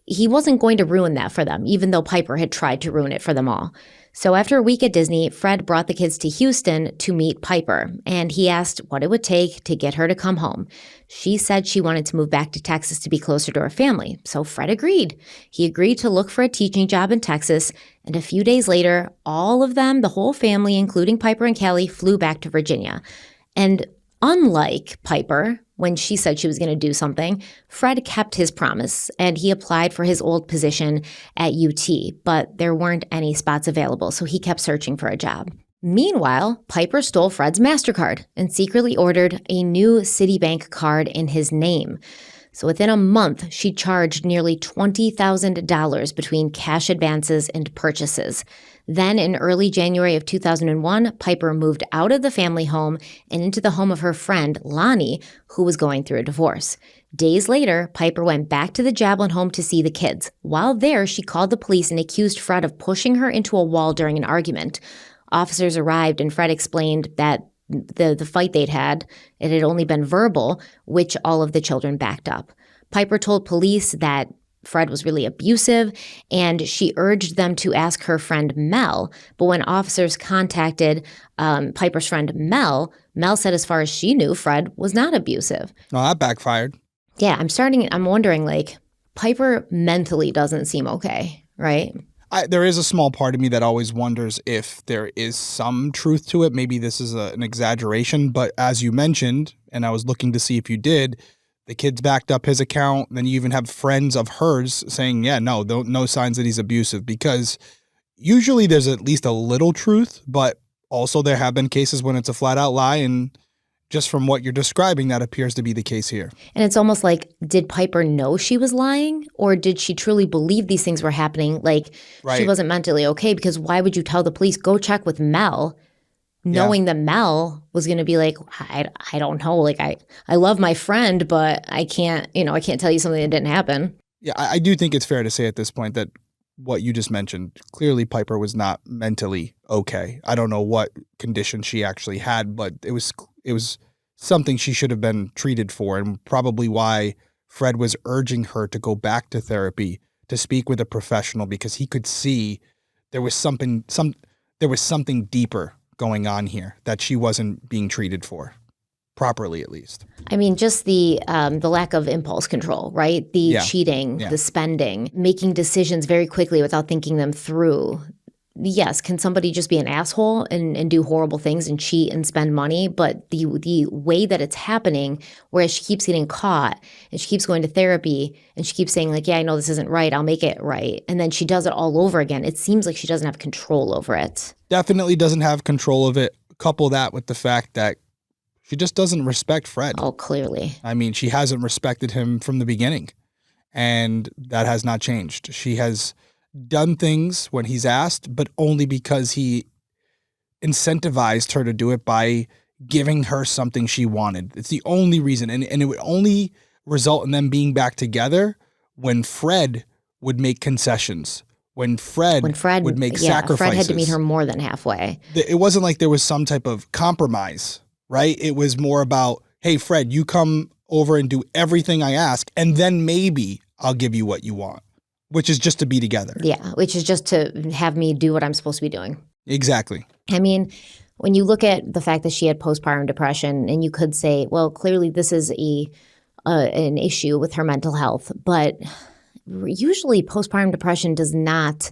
He wasn't going to ruin that for them, even though Piper had tried to ruin it for them all. So after a week at Disney, Fred brought the kids to Houston to meet Piper, and he asked what it would take to get her to come home. She said she wanted to move back to Texas to be closer to her family, so Fred agreed. He agreed to look for a teaching job in Texas, and a few days later, all of them, the whole family, including Piper and Callie, flew back to Virginia. And unlike Piper, when she said she was going to do something, Fred kept his promise, and he applied for his old position at UT, but there weren't any spots available, so he kept searching for a job. Meanwhile, Piper stole Fred's MasterCard and secretly ordered a new Citibank card in his name. So within a month, she charged nearly $20,000 between cash advances and purchases. Then in early January of 2001, Piper moved out of the family home and into the home of her friend, Lonnie, who was going through a divorce. Days later, Piper went back to the Jablin home to see the kids. While there, she called the police and accused Fred of pushing her into a wall during an argument. Officers arrived and Fred explained that the fight they'd had, it had only been verbal, which all of the children backed up. Piper told police that Fred was really abusive, and she urged them to ask her friend Mel. But when officers contacted Piper's friend Mel said as far as she knew, Fred was not abusive. No, that backfired. Yeah, I'm wondering, like, Piper mentally doesn't seem okay, right? There is a small part of me that always wonders if there is some truth to it. Maybe this is an exaggeration, but as you mentioned, and I was looking to see if you did, the kids backed up his account. Then you even have friends of hers saying, yeah, no signs that he's abusive, because usually there's at least a little truth, but also there have been cases when it's a flat out lie. And just from what you're describing, that appears to be the case here. And it's almost like, did Piper know she was lying, or did she truly believe these things were happening? Like, right. She wasn't mentally okay, because why would you tell the police, go check with Mel, knowing that Mel was going to be like, I don't know, like, I love my friend, but I can't tell you something that didn't happen. Yeah, I do think it's fair to say at this point that what you just mentioned, clearly Piper was not mentally okay. I don't know what condition she actually had, but it was something she should have been treated for, and probably why Fred was urging her to go back to therapy, to speak with a professional, because he could see there was something deeper going on here that she wasn't being treated for properly, at least. I mean, just the lack of impulse control, right? The cheating, the spending, making decisions very quickly without thinking them through. Yes, can somebody just be an asshole and do horrible things and cheat and spend money? But the way that it's happening, whereas she keeps getting caught and she keeps going to therapy and she keeps saying, like, yeah, I know this isn't right, I'll make it right. And then she does it all over again. It seems like she doesn't have control over it. Definitely doesn't have control of it. Couple that with the fact that she just doesn't respect Fred. Oh, clearly. I mean, she hasn't respected him from the beginning, and that has not changed. She has done things when he's asked, but only because he incentivized her to do it by giving her something she wanted. It's the only reason. And it would only result in them being back together when Fred would make concessions, when Fred would make sacrifices. Fred had to meet her more than halfway. It wasn't like there was some type of compromise, right? It was more about, hey, Fred, you come over and do everything I ask, and then maybe I'll give you what you want. Which is just to be together. Yeah, which is just to have me do what I'm supposed to be doing. Exactly. I mean, when you look at the fact that she had postpartum depression, and you could say, well, clearly this is an issue with her mental health, but usually postpartum depression does not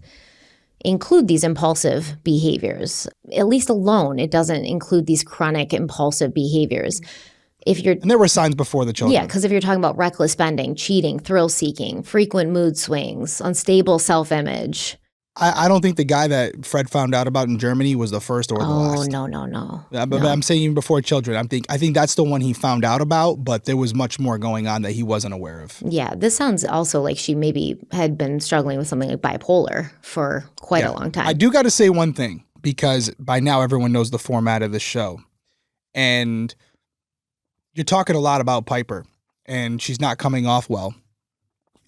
include these impulsive behaviors. At least alone, it doesn't include these chronic impulsive behaviors. And there were signs before the children. Yeah, because if you're talking about reckless spending, cheating, thrill-seeking, frequent mood swings, unstable self-image. I don't think the guy that Fred found out about in Germany was the first or the last. Oh, no. But I'm saying even before children. I think that's the one he found out about, but there was much more going on that he wasn't aware of. Yeah, this sounds also like she maybe had been struggling with something like bipolar for quite a long time. I do got to say one thing, because by now everyone knows the format of this show. And you're talking a lot about Piper, and she's not coming off well.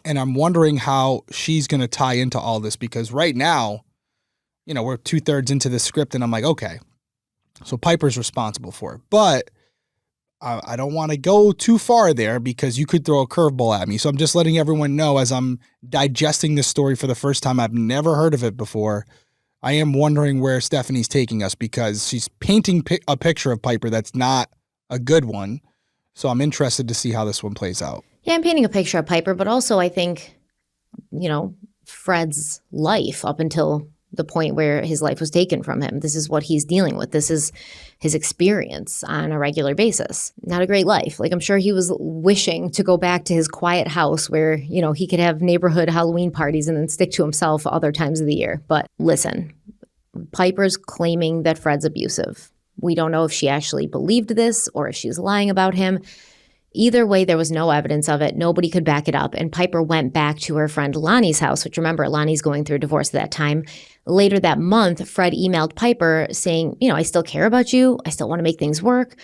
And I'm wondering how she's going to tie into all this, because right now, we're 2/3 into the script, and I'm like, okay, so Piper's responsible for it. But I don't want to go too far there, because you could throw a curveball at me. So I'm just letting everyone know, as I'm digesting this story for the first time, I've never heard of it before, I am wondering where Stephanie's taking us, because she's painting a picture of Piper that's not a good one. So I'm interested to see how this one plays out. Yeah, I'm painting a picture of Piper, but also I think, Fred's life up until the point where his life was taken from him. This is what he's dealing with. This is his experience on a regular basis. Not a great life. Like, I'm sure he was wishing to go back to his quiet house where, he could have neighborhood Halloween parties and then stick to himself other times of the year. But listen, Piper's claiming that Fred's abusive. We don't know if she actually believed this or if she was lying about him. Either way, there was no evidence of it. Nobody could back it up. And Piper went back to her friend Lonnie's house, which remember, Lonnie's going through a divorce at that time. Later that month, Fred emailed Piper saying, I still care about you. I still want to make things work.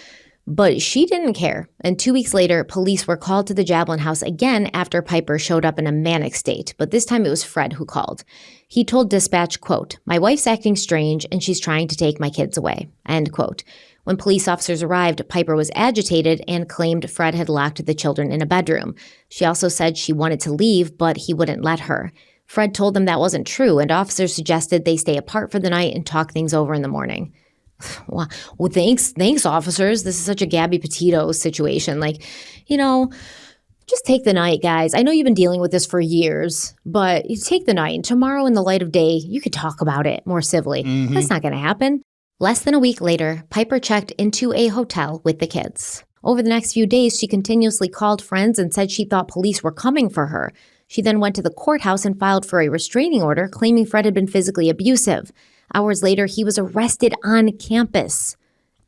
But she didn't care. And 2 weeks later, police were called to the Jablin house again after Piper showed up in a manic state. But this time it was Fred who called. He told dispatch, quote, "My wife's acting strange and she's trying to take my kids away," end quote. When police officers arrived, Piper was agitated and claimed Fred had locked the children in a bedroom. She also said she wanted to leave, but he wouldn't let her. Fred told them that wasn't true, and officers suggested they stay apart for the night and talk things over in the morning. Well, thanks, officers. This is such a Gabby Petito situation. Just take the night, guys. I know you've been dealing with this for years, but you take the night, and tomorrow in the light of day, you could talk about it more civilly. Mm-hmm. That's not going to happen. Less than a week later, Piper checked into a hotel with the kids. Over the next few days, she continuously called friends and said she thought police were coming for her. She then went to the courthouse and filed for a restraining order, claiming Fred had been physically abusive. Hours later, he was arrested on campus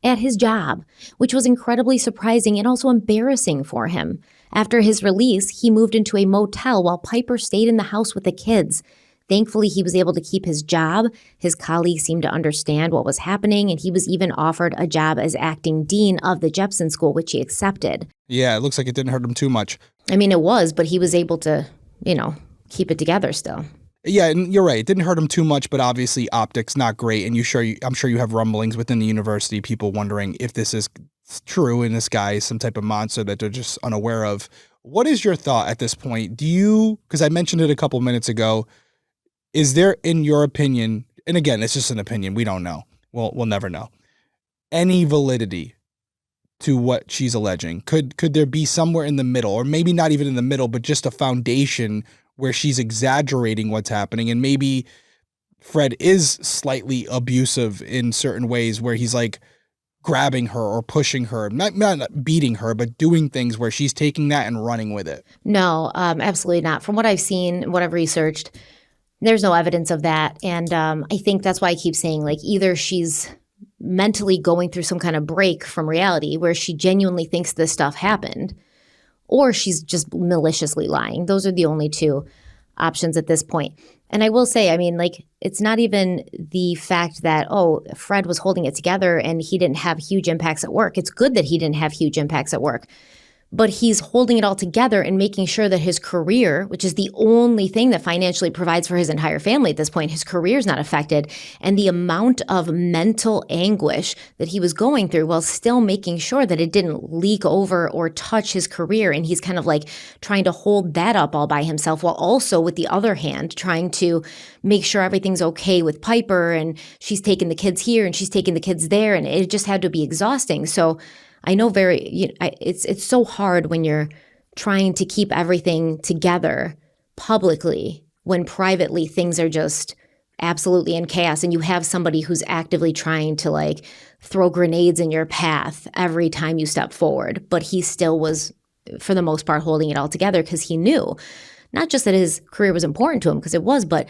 at his job, which was incredibly surprising and also embarrassing for him. After his release, he moved into a motel while Piper stayed in the house with the kids. Thankfully, he was able to keep his job. His colleagues seemed to understand what was happening, and he was even offered a job as acting dean of the Jepson School, which he accepted. Yeah, it looks like it didn't hurt him too much. I mean, it was, but he was able to, keep it together still. Yeah, and you're right. It didn't hurt him too much, but obviously optics not great. And I'm sure you have rumblings within the university, people wondering if this is true and this guy is some type of monster that they're just unaware of. What is your thought at this point? Because I mentioned it a couple minutes ago, is there, in your opinion, and again, it's just an opinion, we don't know. We'll never know. Any validity to what she's alleging? Could there be somewhere in the middle, or maybe not even in the middle, but just a foundation where she's exaggerating what's happening, and maybe Fred is slightly abusive in certain ways where he's like grabbing her or pushing her, not beating her, but doing things where she's taking that and running with it? No, absolutely not. From what I've seen, what I've researched, there's no evidence of that. And I think that's why I keep saying, either she's mentally going through some kind of break from reality where she genuinely thinks this stuff happened, or she's just maliciously lying. Those are the only two options at this point. And I will say, it's not even the fact that, Fred was holding it together and he didn't have huge impacts at work. It's good that he didn't have huge impacts at work. But he's holding it all together and making sure that his career, which is the only thing that financially provides for his entire family at this point, his career is not affected. And the amount of mental anguish that he was going through while still making sure that it didn't leak over or touch his career. And he's kind of trying to hold that up all by himself, while also, with the other hand, trying to make sure everything's okay with Piper, and she's taking the kids here and she's taking the kids there. And it just had to be exhausting. So I know it's so hard when you're trying to keep everything together publicly when privately things are just absolutely in chaos, and you have somebody who's actively trying to throw grenades in your path every time you step forward. But he still was, for the most part, holding it all together because he knew not just that his career was important to him, because it was, but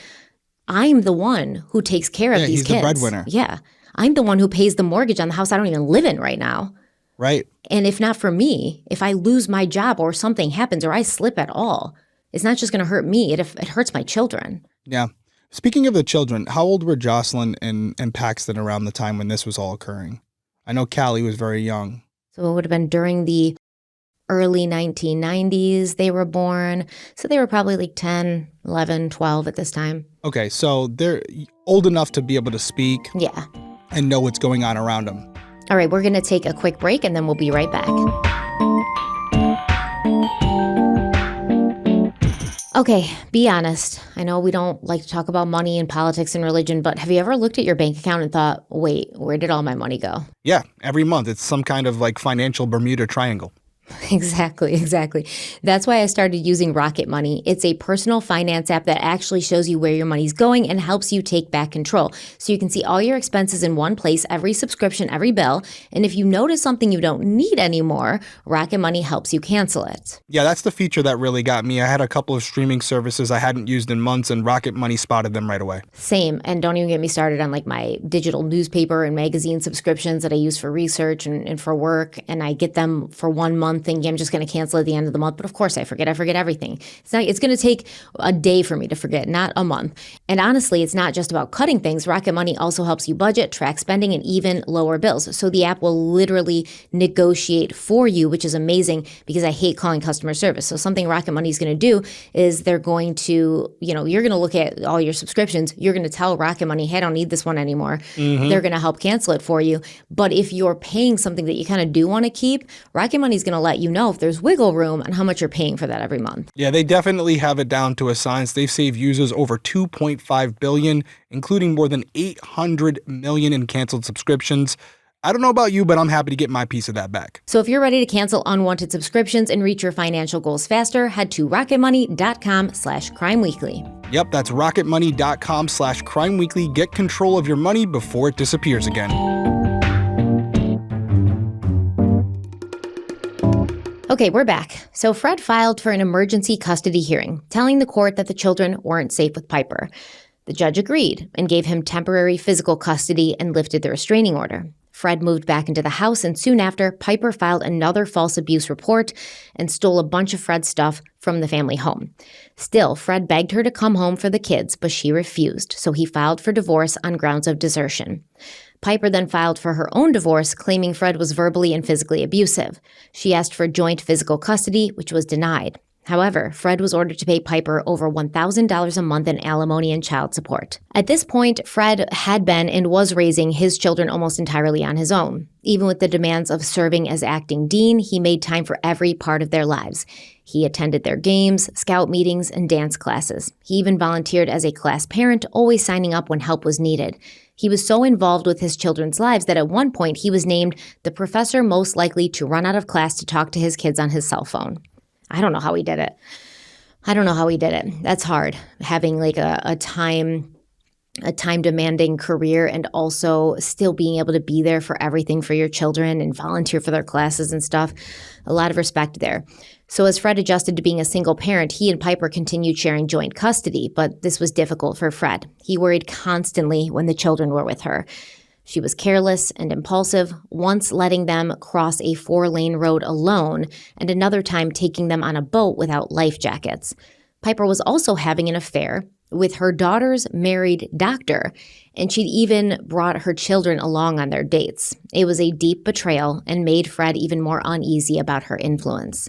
I'm the one who takes care of these he's kids. The breadwinner. Yeah. I'm the one who pays the mortgage on the house I don't even live in right now. Right. And if not for me, if I lose my job or something happens or I slip at all, it's not just going to hurt me. It hurts my children. Yeah. Speaking of the children, how old were Jocelyn and Paxton around the time when this was all occurring? I know Callie was very young. So it would have been during the early 1990s they were born. So they were probably 10, 11, 12 at this time. Okay, so they're old enough to be able to speak. Yeah. And know what's going on around them. All right, we're going to take a quick break and then we'll be right back. Okay, be honest. I know we don't like to talk about money and politics and religion, but have you ever looked at your bank account and thought, wait, where did all my money go? Yeah, every month. It's some kind of financial Bermuda Triangle. Exactly. That's why I started using Rocket Money. It's a personal finance app that actually shows you where your money's going and helps you take back control. So you can see all your expenses in one place, every subscription, every bill. And if you notice something you don't need anymore, Rocket Money helps you cancel it. Yeah, that's the feature that really got me. I had a couple of streaming services I hadn't used in months, and Rocket Money spotted them right away. Same. And don't even get me started on my digital newspaper and magazine subscriptions that I use for research and for work. And I get them for 1 month month thinking I'm just going to cancel at the end of the month. But of course I forget everything. It's going to take a day for me to forget, not a month. And honestly, it's not just about cutting things. Rocket Money also helps you budget, track spending, and even lower bills. So the app will literally negotiate for you, which is amazing because I hate calling customer service. So something Rocket Money is going to do is they're going to, you're going to look at all your subscriptions. You're going to tell Rocket Money, hey, I don't need this one anymore. They're going to help cancel it for you. But if you're paying something that you kind of do want to keep, Rocket Money is going to let you know if there's wiggle room and how much you're paying for that every month. Yeah, they definitely have it down to a science. They've saved users over $2.5 billion, including more than $800 million in canceled subscriptions. I don't know about you, but I'm happy to get my piece of that back. So if you're ready to cancel unwanted subscriptions and reach your financial goals faster, head to rocketmoney.com/crimeweekly. Yep, that's rocketmoney.com/crimeweekly. Get control of your money before it disappears again. Okay, we're back. So Fred filed for an emergency custody hearing, telling the court that the children weren't safe with Piper. The judge agreed and gave him temporary physical custody and lifted the restraining order. Fred moved back into the house, and soon after, Piper filed another false abuse report and stole a bunch of Fred's stuff from the family home. Still, Fred begged her to come home for the kids, but she refused, so he filed for divorce on grounds of desertion. Piper then filed for her own divorce, claiming Fred was verbally and physically abusive. She asked for joint physical custody, which was denied. However, Fred was ordered to pay Piper over $1,000 a month in alimony and child support. At this point, Fred had been and was raising his children almost entirely on his own. Even with the demands of serving as acting dean, he made time for every part of their lives. He attended their games, scout meetings, and dance classes. He even volunteered as a class parent, always signing up when help was needed. He was so involved with his children's lives that at one point he was named the professor most likely to run out of class to talk to his kids on his cell phone. I don't know how he did it. That's hard, having like a time demanding career and also still being able to be there for everything for your children and volunteer for their classes and stuff. A lot of respect there. So as Fred adjusted to being a single parent, he and Piper continued sharing joint custody, but this was difficult for Fred. He worried constantly when the children were with her. She was careless and impulsive, once letting them cross a 4-lane road alone, and another time taking them on a boat without life jackets. Piper was also having an affair with her daughter's married doctor, and she'd even brought her children along on their dates. It was a deep betrayal and made Fred even more uneasy about her influence.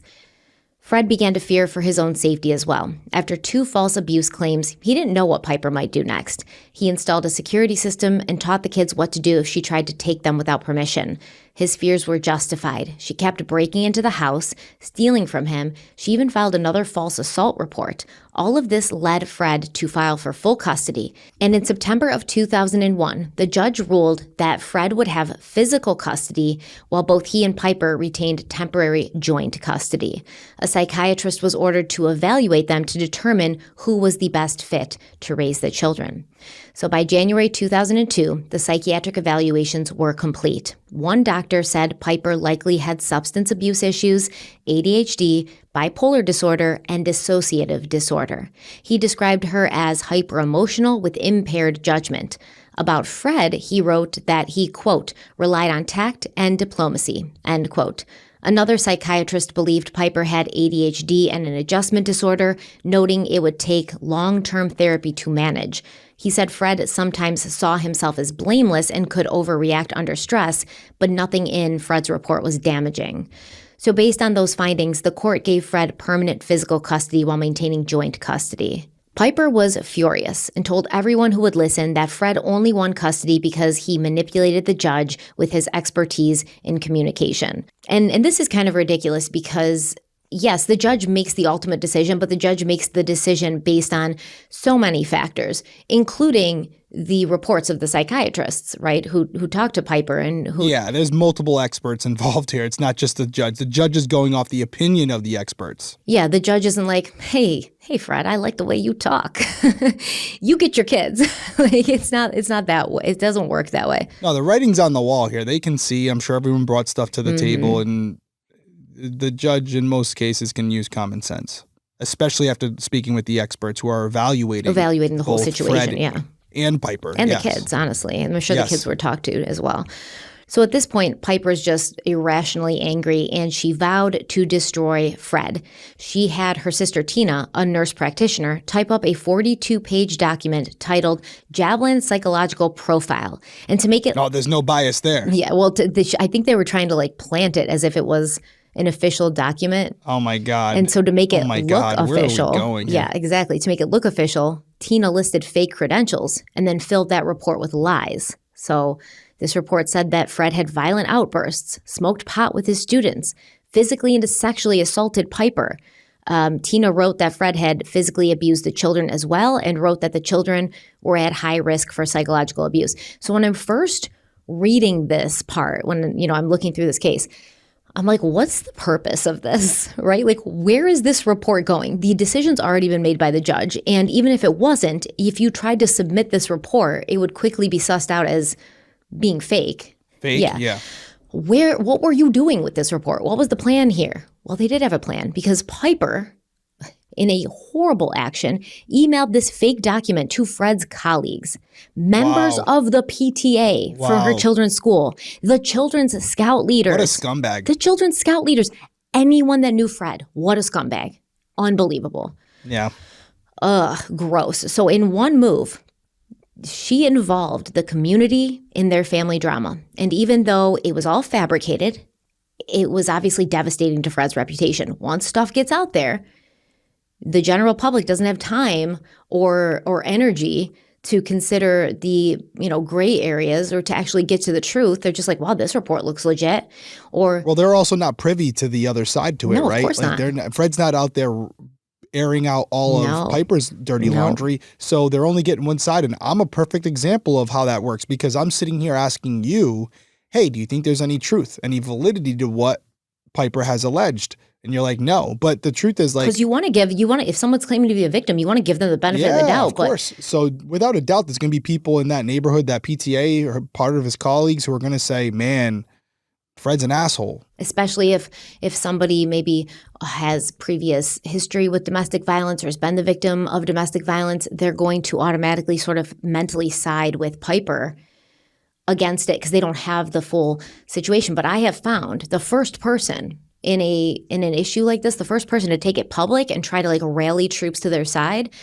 Fred began to fear for his own safety as well. After 2 false abuse claims, he didn't know what Piper might do next. He installed a security system and taught the kids what to do if she tried to take them without permission. His fears were justified. She kept breaking into the house, stealing from him. She even filed another false assault report. All of this led Fred to file for full custody. And in September of 2001, the judge ruled that Fred would have physical custody while both he and Piper retained temporary joint custody. A psychiatrist was ordered to evaluate them to determine who was the best fit to raise the children. So by January 2002, the psychiatric evaluations were complete. One doctor said Piper likely had substance abuse issues, ADHD, bipolar disorder, and dissociative disorder. He described her as hyper-emotional with impaired judgment. About Fred, he wrote that he, quote, relied on tact and diplomacy, end quote. Another psychiatrist believed Piper had ADHD and an adjustment disorder, noting it would take long-term therapy to manage. He said Fred sometimes saw himself as blameless and could overreact under stress, but nothing in Fred's report was damaging. So based on those findings, the court gave Fred permanent physical custody while maintaining joint custody. Piper was furious and told everyone who would listen that Fred only won custody because he manipulated the judge with his expertise in communication. And this is kind of ridiculous because, yes, the judge makes the ultimate decision, but the judge makes the decision based on so many factors, including the reports of the psychiatrists, right, who talked to Piper and who... Yeah, there's multiple experts involved here. It's not just the judge. The judge is going off the opinion of the experts. Yeah, the judge isn't like, hey, Fred, I like the way you talk. You get your kids. Like, it's not that way. It doesn't work that way. No, the writing's on the wall here. They can see. I'm sure everyone brought stuff to the table, and the judge in most cases can use common sense, especially after speaking with the experts who are evaluating the whole situation, Fred yeah. and Piper. And the kids, honestly. And I'm sure the kids were talked to as well. So at this point, Piper's just irrationally angry, and she vowed to destroy Fred. She had her sister Tina, a nurse practitioner, type up a 42-page document titled Jablin's Psychological Profile. And to make it... Oh, there's no bias there. Yeah, well, I think they were trying to plant it as if it was an official document. Oh my God. And so to make it look official... Where are we going here? Yeah, exactly. To make it look official, Tina listed fake credentials and then filled that report with lies. So... This report said that Fred had violent outbursts, smoked pot with his students, physically and sexually assaulted Piper. Tina wrote that Fred had physically abused the children as well, and wrote that the children were at high risk for psychological abuse. So when I'm first reading this part, when I'm looking through this case, I'm like, what's the purpose of this, right? Where is this report going? The decision's already been made by the judge. And even if it wasn't, if you tried to submit this report, it would quickly be sussed out as being fake. Fake? Yeah. What were you doing with this report? What was the plan here? Well, they did have a plan because Piper, in a horrible action, emailed this fake document to Fred's colleagues, members of the PTA for her children's school, the children's scout leaders. What a scumbag. The children's scout leaders. Anyone that knew Fred. What a scumbag. Unbelievable. Yeah. Gross. So in one move, she involved the community in their family drama. And even though it was all fabricated, it was obviously devastating to Fred's reputation. Once stuff gets out there, the general public doesn't have time or energy to consider the, gray areas or to actually get to the truth. They're just like, wow, this report looks legit. Well, they're also not privy to the other side to it, right? Of course not. Fred's not out there airing out all of Piper's dirty laundry. So they're only getting one side. And I'm a perfect example of how that works because I'm sitting here asking you, hey, do you think there's any truth, any validity to what Piper has alleged? And you're like, no. But the truth is because if someone's claiming to be a victim, you want to give them the benefit of the doubt. Of course. So without a doubt, there's going to be people in that neighborhood, that PTA or part of his colleagues who are going to say, man, Fred's an asshole. Especially if somebody maybe has previous history with domestic violence or has been the victim of domestic violence, they're going to automatically sort of mentally side with Piper against it because they don't have the full situation. But I have found the first person in an issue like this, the first person to take it public and try to rally troops to their side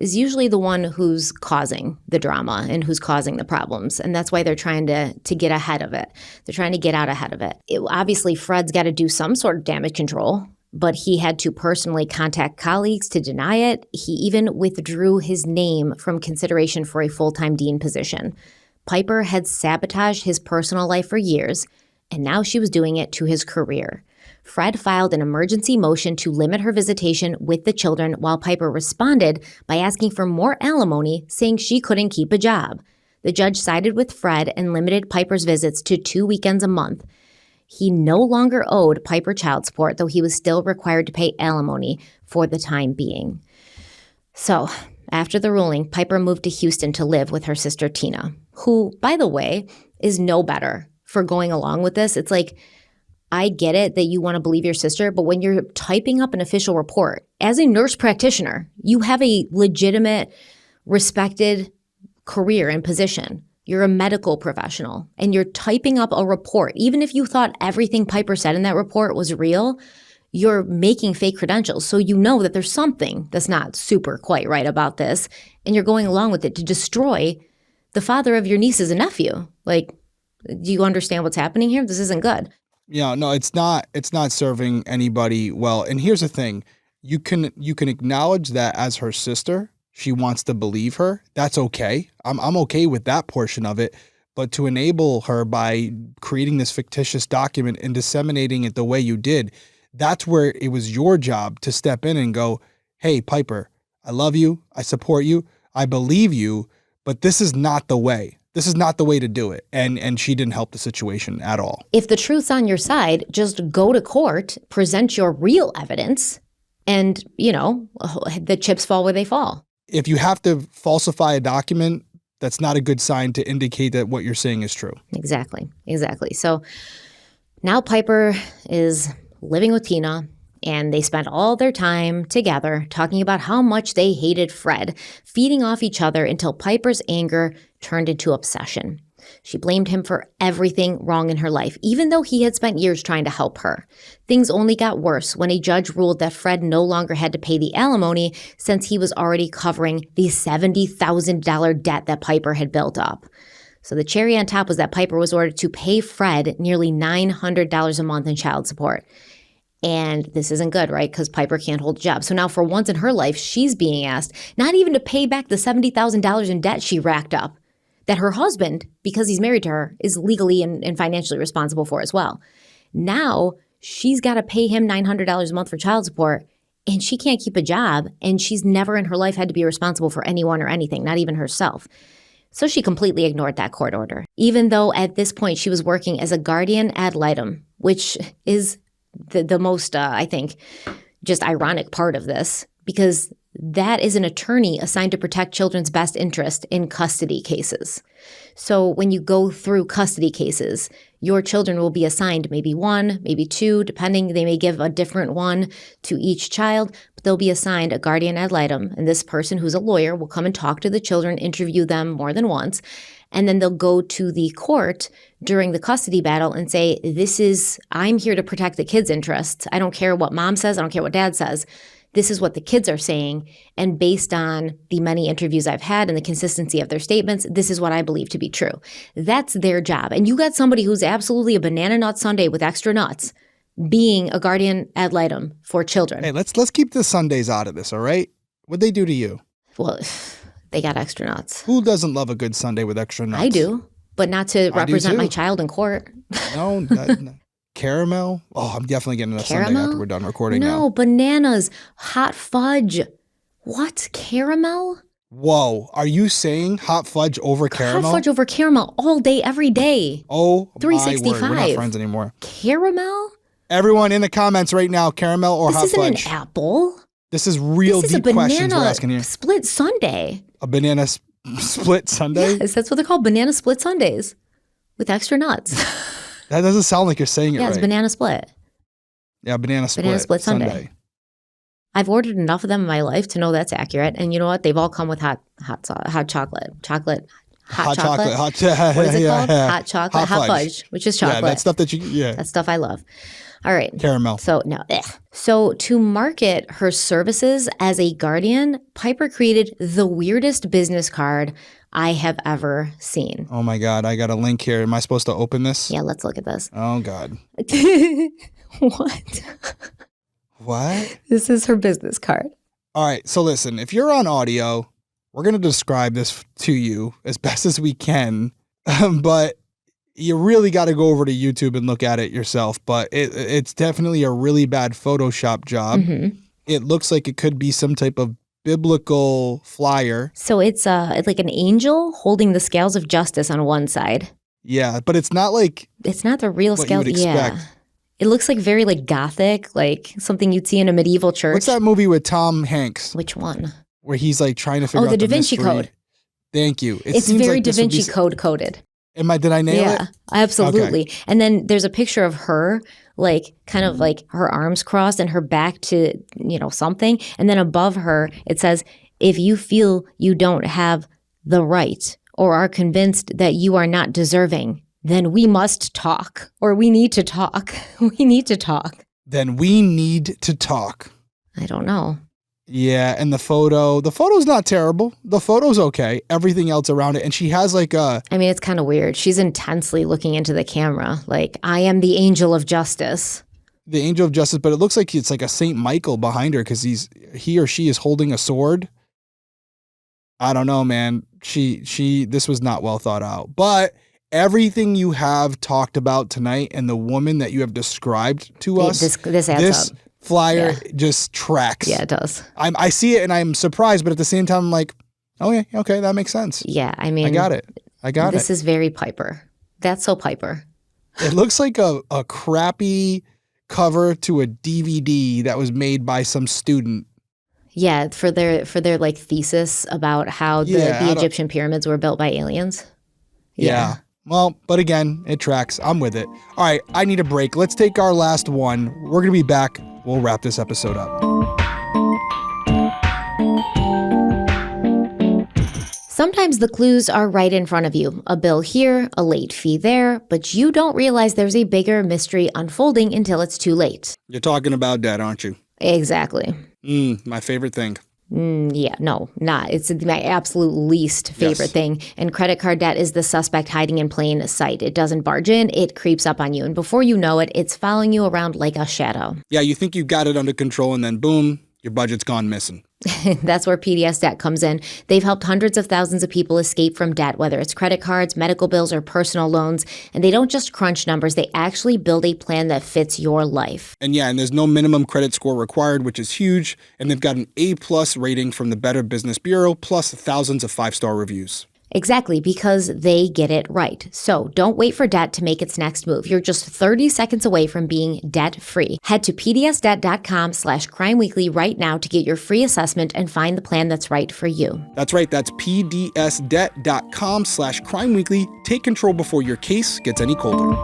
is usually the one who's causing the drama and who's causing the problems. And that's why they're trying to get ahead of it. They're trying to get out ahead of it. Obviously, Fred's got to do some sort of damage control, but he had to personally contact colleagues to deny it. He even withdrew his name from consideration for a full-time dean position. Piper had sabotaged his personal life for years, and now she was doing it to his career. Fred filed an emergency motion to limit her visitation with the children while Piper responded by asking for more alimony, saying she couldn't keep a job. The judge sided with Fred and limited Piper's visits to 2 weekends a month. He no longer owed Piper child support, though he was still required to pay alimony for the time being. So, after the ruling, Piper moved to Houston to live with her sister Tina, who, by the way, is no better for going along with this. It's like, I get it that you want to believe your sister, but when you're typing up an official report, as a nurse practitioner, you have a legitimate, respected career and position. You're a medical professional, and you're typing up a report. Even if you thought everything Piper said in that report was real, you're making fake credentials. So you know that there's something that's not super quite right about this, and you're going along with it to destroy the father of your nieces and nephew. Do you understand what's happening here? This isn't good. Yeah, no, it's not serving anybody well. And here's the thing. You can acknowledge that as her sister, she wants to believe her. That's okay. I'm okay with that portion of it. But to enable her by creating this fictitious document and disseminating it the way you did, that's where it was your job to step in and go, hey, Piper, I love you. I support you. I believe you. But this is not the way. This is not the way to do it. And she didn't help the situation at all. If the truth's on your side, just go to court, present your real evidence, and, the chips fall where they fall. If you have to falsify a document, that's not a good sign to indicate that what you're saying is true. Exactly. So now Piper is living with Tina, and they spent all their time together talking about how much they hated Fred, feeding off each other until Piper's anger turned into obsession. She blamed him for everything wrong in her life, even though he had spent years trying to help her. Things only got worse when a judge ruled that Fred no longer had to pay the alimony since he was already covering the $70,000 debt that Piper had built up. So the cherry on top was that Piper was ordered to pay Fred nearly $900 a month in child support. And this isn't good, right? Because Piper can't hold a job. So now for once in her life, she's being asked not even to pay back the $70,000 in debt she racked up, that her husband, because he's married to her, is legally and financially responsible for as well. Now she's got to pay him $900 a month for child support, and she can't keep a job, and she's never in her life had to be responsible for anyone or anything, not even herself. So she completely ignored that court order, even though at this point she was working as a guardian ad litem, which is the most, I think, just ironic part of this, because that is an attorney assigned to protect children's best interest in custody cases. So when you go through custody cases, your children will be assigned maybe one, maybe two, depending. They may give a different one to each child, but they'll be assigned a guardian ad litem. And this person who's a lawyer will come and talk to the children, interview them more than once. And then they'll go to the court during the custody battle and say, I'm here to protect the kids' interests. I don't care what mom says. I don't care what dad says. This is what the kids are saying. And based on the many interviews I've had and the consistency of their statements, this is what I believe to be true. That's their job. And you got somebody who's absolutely a banana nut sundae with extra nuts being a guardian ad litem for children. Hey, let's keep the Sundays out of this, all right? What'd they do to you? Well, they got extra nuts. Who doesn't love a good Sunday with extra nuts? I do, but not to represent my child in court. No. Caramel? Oh, I'm definitely getting a Sunday after we're done recording now. No, bananas, hot fudge. What? Caramel? Whoa. Are you saying hot fudge over caramel? Hot fudge over caramel all day, every day. Oh, 365. my word. We're not friends anymore. Caramel? Everyone in the comments right now, caramel or hot fudge? This isn't an apple. This is real deep questions we're asking here. Split sundae. A banana split sundae? Yes, that's what they're called, banana split sundaes with extra nuts. That doesn't sound like you're saying it right. Yeah, it's banana split. Yeah, banana split. Banana split sundae. I've ordered enough of them in my life to know that's accurate. And you know what? They've all come with hot chocolate. Hot chocolate. What is it called? Hot chocolate. Hot fudge, which is chocolate. Yeah, that stuff that stuff I love. All right. Caramel. So to market her services as a guardian, Piper created the weirdest business card I have ever seen. Oh my God, I got a link here. Am I supposed to open this? Yeah, let's look at this. Oh God. What? What? This is her business card. All right, so listen, if you're on audio, we're going to describe this to you as best as we can, but you really got to go over to YouTube and look at it yourself. But it's definitely a really bad Photoshop job. Mm-hmm. It looks like it could be some type of biblical flyer. So it's like an angel holding the scales of justice on one side. Yeah, but it's not like it's not the real scales. Yeah, it looks like very like gothic, like something you'd see in a medieval church. What's that movie with Tom Hanks? Which one? Where he's like trying to figure out the Da Vinci mystery. Code. Thank you. It's very like Da Vinci Code coded. Did I nail it? Yeah, absolutely. Okay. And then there's a picture of her, like kind of like her arms crossed and her back to, something. And then above her, it says, if you feel you don't have the right or are convinced that you are not deserving, then we must talk, or we need to talk. We need to talk. Then we need to talk. I don't know. Yeah, and the photo's not terrible. The photo's okay. Everything else around it. And she has like it's kind of weird. She's intensely looking into the camera. Like, I am the angel of justice. The angel of justice, but it looks like it's like a Saint Michael behind her because he or she is holding a sword. I don't know, man. This was not well thought out. But everything you have talked about tonight and the woman that you have described to us, this adds up. Flyer just tracks. Yeah, it does. I see it and I'm surprised, but at the same time, I'm like, oh yeah, okay, that makes sense. Yeah, I got it. This is very Piper. That's so Piper. It looks like a crappy cover to a DVD that was made by some student. Yeah, for their like thesis about how the Egyptian pyramids were built by aliens. Yeah. Well, but again, it tracks. I'm with it. All right, I need a break. Let's take our last one. We're going to be back. We'll wrap this episode up. Sometimes the clues are right in front of you. A bill here, a late fee there, but you don't realize there's a bigger mystery unfolding until it's too late. You're talking about debt, aren't you? Exactly. My favorite thing. Yeah, no, not. It's my absolute least favorite thing. And credit card debt is the suspect hiding in plain sight. It doesn't barge in, it creeps up on you. And before you know it, it's following you around like a shadow. Yeah, you think you've got it under control and then boom, your budget's gone missing. That's where PDS debt comes in. They've helped hundreds of thousands of people escape from debt, whether it's credit cards, medical bills, or personal loans. And they don't just crunch numbers, they actually build a plan that fits your life. And there's no minimum credit score required, which is huge. And they've got an A+ rating from the Better Business Bureau, plus thousands of 5-star reviews. Exactly, because they get it right. So don't wait for debt to make its next move. You're just 30 seconds away from being debt-free. Head to pdsdebt.com/crimeweekly right now to get your free assessment and find the plan that's right for you. That's right. That's pdsdebt.com/crimeweekly. Take control before your case gets any colder.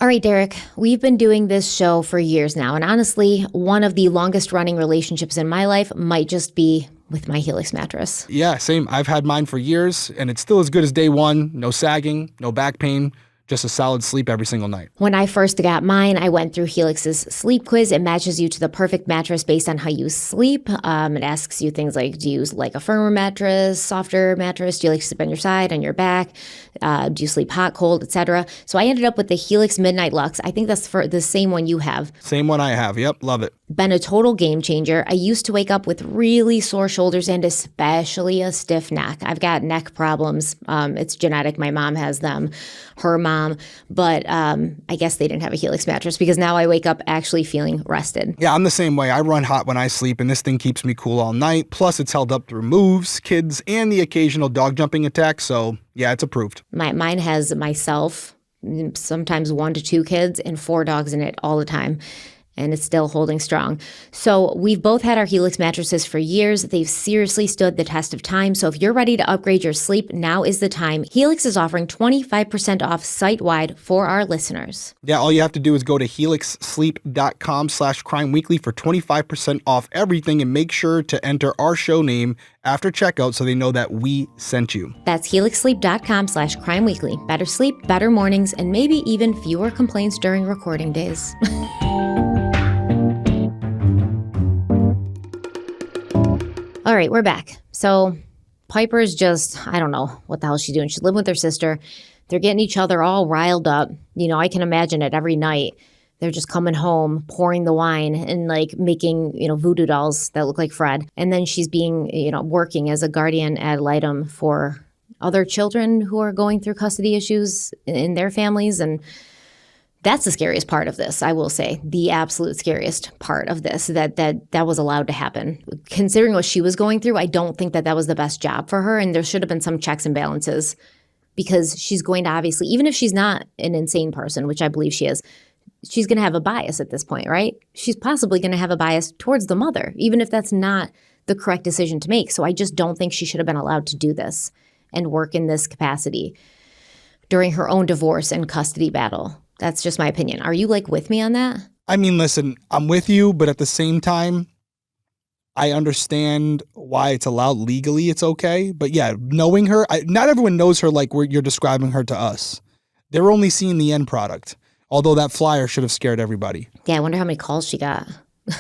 All right, Derek, we've been doing this show for years now, and honestly, one of the longest running relationships in my life might just be with my Helix mattress. Yeah, same. I've had mine for years, and it's still as good as day one. No sagging, no back pain, just a solid sleep every single night. When I first got mine, I went through Helix's sleep quiz. It matches you to the perfect mattress based on how you sleep. It asks you things like, do you like a firmer mattress, softer mattress? Do you like to sleep on your side, on your back? Do you sleep hot, cold, etc.? So I ended up with the Helix Midnight Luxe. I think that's for the same one you have. Same one I have. Yep, love it. Been a total game changer. I used to wake up with really sore shoulders and especially a stiff neck. I've got neck problems. It's genetic. My mom has them, her mom. But I guess they didn't have a Helix mattress because now I wake up actually feeling rested. Yeah, I'm the same way. I run hot when I sleep, and this thing keeps me cool all night. Plus, it's held up through moves, kids, and the occasional dog jumping attack. So, yeah, it's approved. Mine has myself, sometimes 1 to 2 kids, and 4 dogs in it all the time. And it's still holding strong. So we've both had our Helix mattresses for years. They've seriously stood the test of time. So if you're ready to upgrade your sleep, now is the time. Helix is offering 25% off site-wide for our listeners. Yeah, all you have to do is go to helixsleep.com/crimeweekly for 25% off everything, and make sure to enter our show name after checkout so they know that we sent you. That's helixsleep.com/crimeweekly. Better sleep, better mornings, and maybe even fewer complaints during recording days. All right, we're back. So Piper's just, I don't know what the hell she's doing. She's living with her sister. They're getting each other all riled up. You know, I can imagine it every night. They're just coming home, pouring the wine and like making, voodoo dolls that look like Fred. And then she's being, working as a guardian ad litem for other children who are going through custody issues in their families. And that's the scariest part of this, I will say. The absolute scariest part of this, that was allowed to happen. Considering what she was going through, I don't think that was the best job for her, and there should have been some checks and balances, because she's going to obviously, even if she's not an insane person, which I believe she is, she's going to have a bias at this point, right? She's possibly going to have a bias towards the mother, even if that's not the correct decision to make. So I just don't think she should have been allowed to do this and work in this capacity during her own divorce and custody battle. That's just my opinion. Are you with me on that? I mean, listen, I'm with you, but at the same time, I understand why it's allowed legally. It's okay. But yeah, knowing her, not everyone knows her like you're describing her to us. They're only seeing the end product. Although that flyer should have scared everybody. Yeah, I wonder how many calls she got.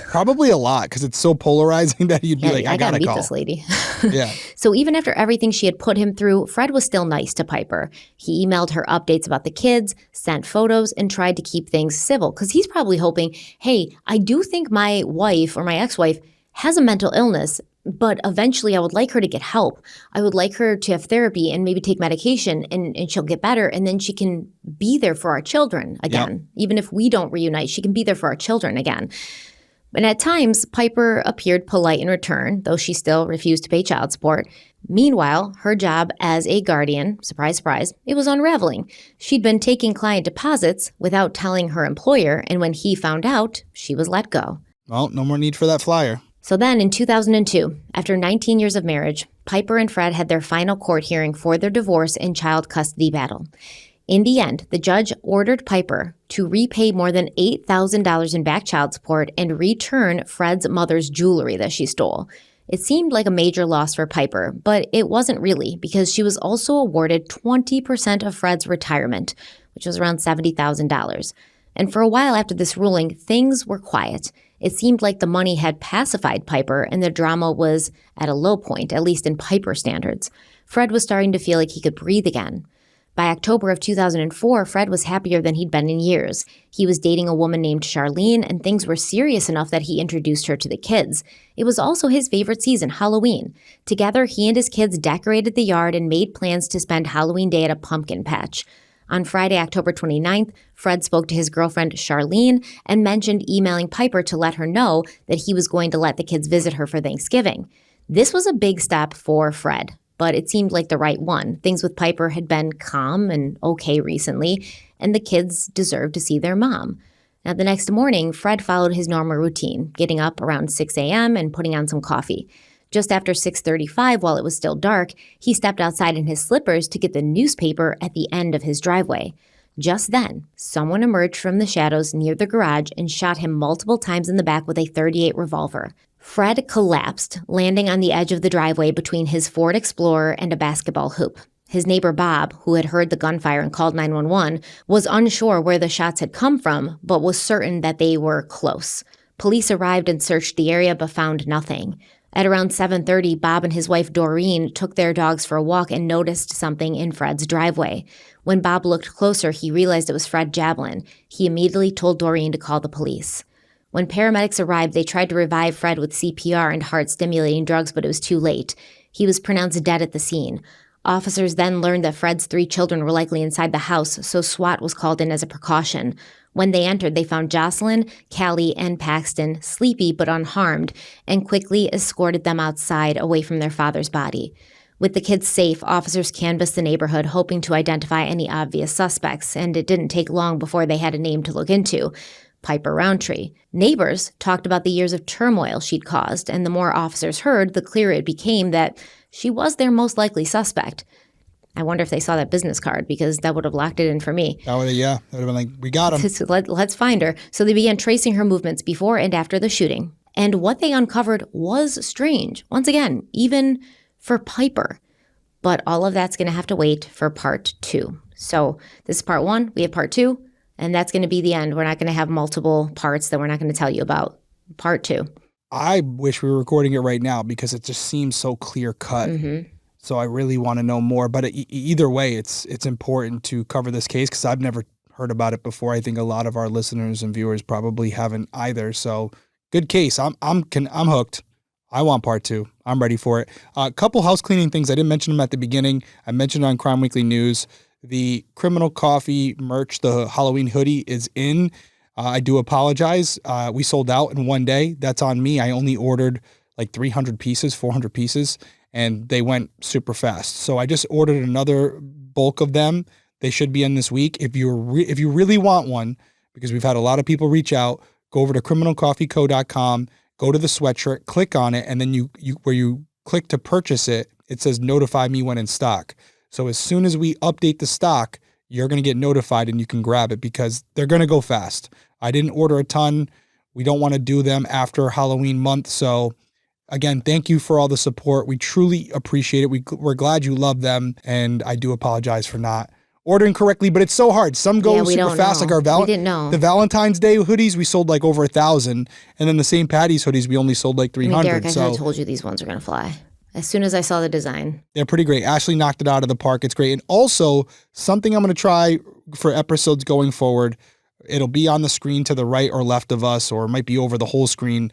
Probably a lot, because it's so polarizing that you'd be like, I gotta meet call this lady. Yeah. So even after everything she had put him through, Fred was still nice to Piper. He emailed her updates about the kids, sent photos, and tried to keep things civil, because he's probably hoping, hey, I do think my wife or my ex-wife has a mental illness, but eventually I would like her to get help. I would like her to have therapy and maybe take medication, and she'll get better, and then she can be there for our children again. Yep. Even if we don't reunite, she can be there for our children again. And at times, Piper appeared polite in return, though she still refused to pay child support. Meanwhile, her job as a guardian, surprise, surprise, it was unraveling. She'd been taking client deposits without telling her employer, and when he found out, she was let go. Well, no more need for that flyer. So then in 2002, after 19 years of marriage, Piper and Fred had their final court hearing for their divorce and child custody battle. In the end, the judge ordered Piper to repay more than $8,000 in back child support and return Fred's mother's jewelry that she stole. It seemed like a major loss for Piper, but it wasn't really, because she was also awarded 20% of Fred's retirement, which was around $70,000. And for a while after this ruling, things were quiet. It seemed like the money had pacified Piper and the drama was at a low point, at least in Piper standards. Fred was starting to feel like he could breathe again. By October of 2004, Fred was happier than he'd been in years. He was dating a woman named Charlene, and things were serious enough that he introduced her to the kids. It was also his favorite season, Halloween. Together, he and his kids decorated the yard and made plans to spend Halloween Day at a pumpkin patch. On Friday, October 29th, Fred spoke to his girlfriend, Charlene, and mentioned emailing Piper to let her know that he was going to let the kids visit her for Thanksgiving. This was a big step for Fred, but it seemed like the right one. Things with Piper had been calm and okay recently, and the kids deserved to see their mom. Now, the next morning, Fred followed his normal routine, getting up around 6 a.m. and putting on some coffee. Just after 6:35, while it was still dark, he stepped outside in his slippers to get the newspaper at the end of his driveway. Just then, someone emerged from the shadows near the garage and shot him multiple times in the back with a .38 revolver. Fred collapsed, landing on the edge of the driveway between his Ford Explorer and a basketball hoop. His neighbor Bob, who had heard the gunfire and called 911, was unsure where the shots had come from, but was certain that they were close. Police arrived and searched the area but found nothing. At around 7:30, Bob and his wife Doreen took their dogs for a walk and noticed something in Fred's driveway. When Bob looked closer, he realized it was Fred Jablin. He immediately told Doreen to call the police. When paramedics arrived, they tried to revive Fred with CPR and heart-stimulating drugs, but it was too late. He was pronounced dead at the scene. Officers then learned that Fred's 3 children were likely inside the house, so SWAT was called in as a precaution. When they entered, they found Jocelyn, Callie, and Paxton sleepy but unharmed, and quickly escorted them outside away from their father's body. With the kids safe, officers canvassed the neighborhood, hoping to identify any obvious suspects, and it didn't take long before they had a name to look into: Piper Rountree. Neighbors talked about the years of turmoil she'd caused, and the more officers heard, the clearer it became that she was their most likely suspect. I wonder if they saw that business card, because that would have locked it in for me. That would have been like, we got him. So let's find her. So they began tracing her movements before and after the shooting. And what they uncovered was strange. Once again, even for Piper. But all of that's going to have to wait for part 2. So this is part 1. We have part 2. And that's going to be the end. We're not going to have multiple parts that we're not going to tell you about. Part 2. I wish we were recording it right now because it just seems so clear cut. Mm-hmm. So I really want to know more. But either way, it's important to cover this case because I've never heard about it before. I think a lot of our listeners and viewers probably haven't either. So good case. I'm hooked. I want part 2. I'm ready for it. A couple house cleaning things. I didn't mention them at the beginning. I mentioned on Crime Weekly News. The Criminal Coffee merch, the Halloween hoodie, is in. I do apologize. We sold out in one day. That's on me. I only ordered like 300 pieces, 400 pieces, and they went super fast. So I just ordered another bulk of them. They should be in this week. If you really want one, because we've had a lot of people reach out, go over to criminalcoffeeco.com, go to the sweatshirt, click on it, and then you where you click to purchase it, it says notify me when in stock. So as soon as we update the stock, you're going to get notified and you can grab it because they're going to go fast. I didn't order a ton. We don't want to do them after Halloween month. So again, thank you for all the support. We truly appreciate it. We're glad you love them. And I do apologize for not ordering correctly, but it's so hard. Some go super fast. Like we didn't know. The Valentine's Day hoodies, we sold like over 1,000. And then the St. Patty's hoodies, we only sold like 300. Derek, I should have told you these ones are going to fly. As soon as I saw the design. They're pretty great. Ashley knocked it out of the park. It's great. And also, something I'm going to try for episodes going forward, it'll be on the screen to the right or left of us, or it might be over the whole screen.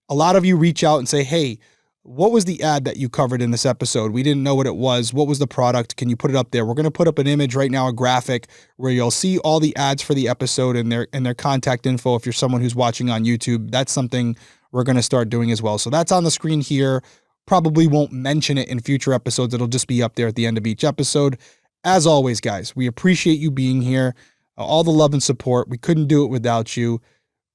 A lot of you reach out and say, hey, what was the ad that you covered in this episode? We didn't know what it was. What was the product? Can you put it up there? We're going to put up an image right now, a graphic, where you'll see all the ads for the episode and their contact info if you're someone who's watching on YouTube. That's something we're going to start doing as well. So that's on the screen here. Probably won't mention it in future episodes. It'll just be up there at the end of each episode. As always, guys, we appreciate you being here. All the love and support. We couldn't do it without you.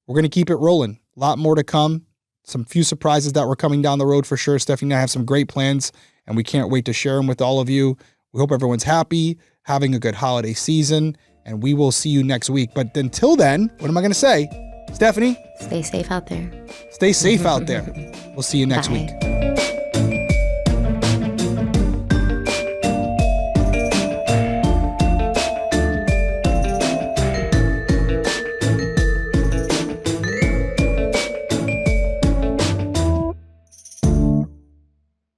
We're going to keep it rolling. A lot more to come. Some few surprises that were coming down the road for sure. Stephanie and I have some great plans, and we can't wait to share them with all of you. We hope everyone's happy, having a good holiday season, and we will see you next week. But until then, what am I going to say? Stephanie? Stay safe out there. Stay safe out there. We'll see you next Bye. week.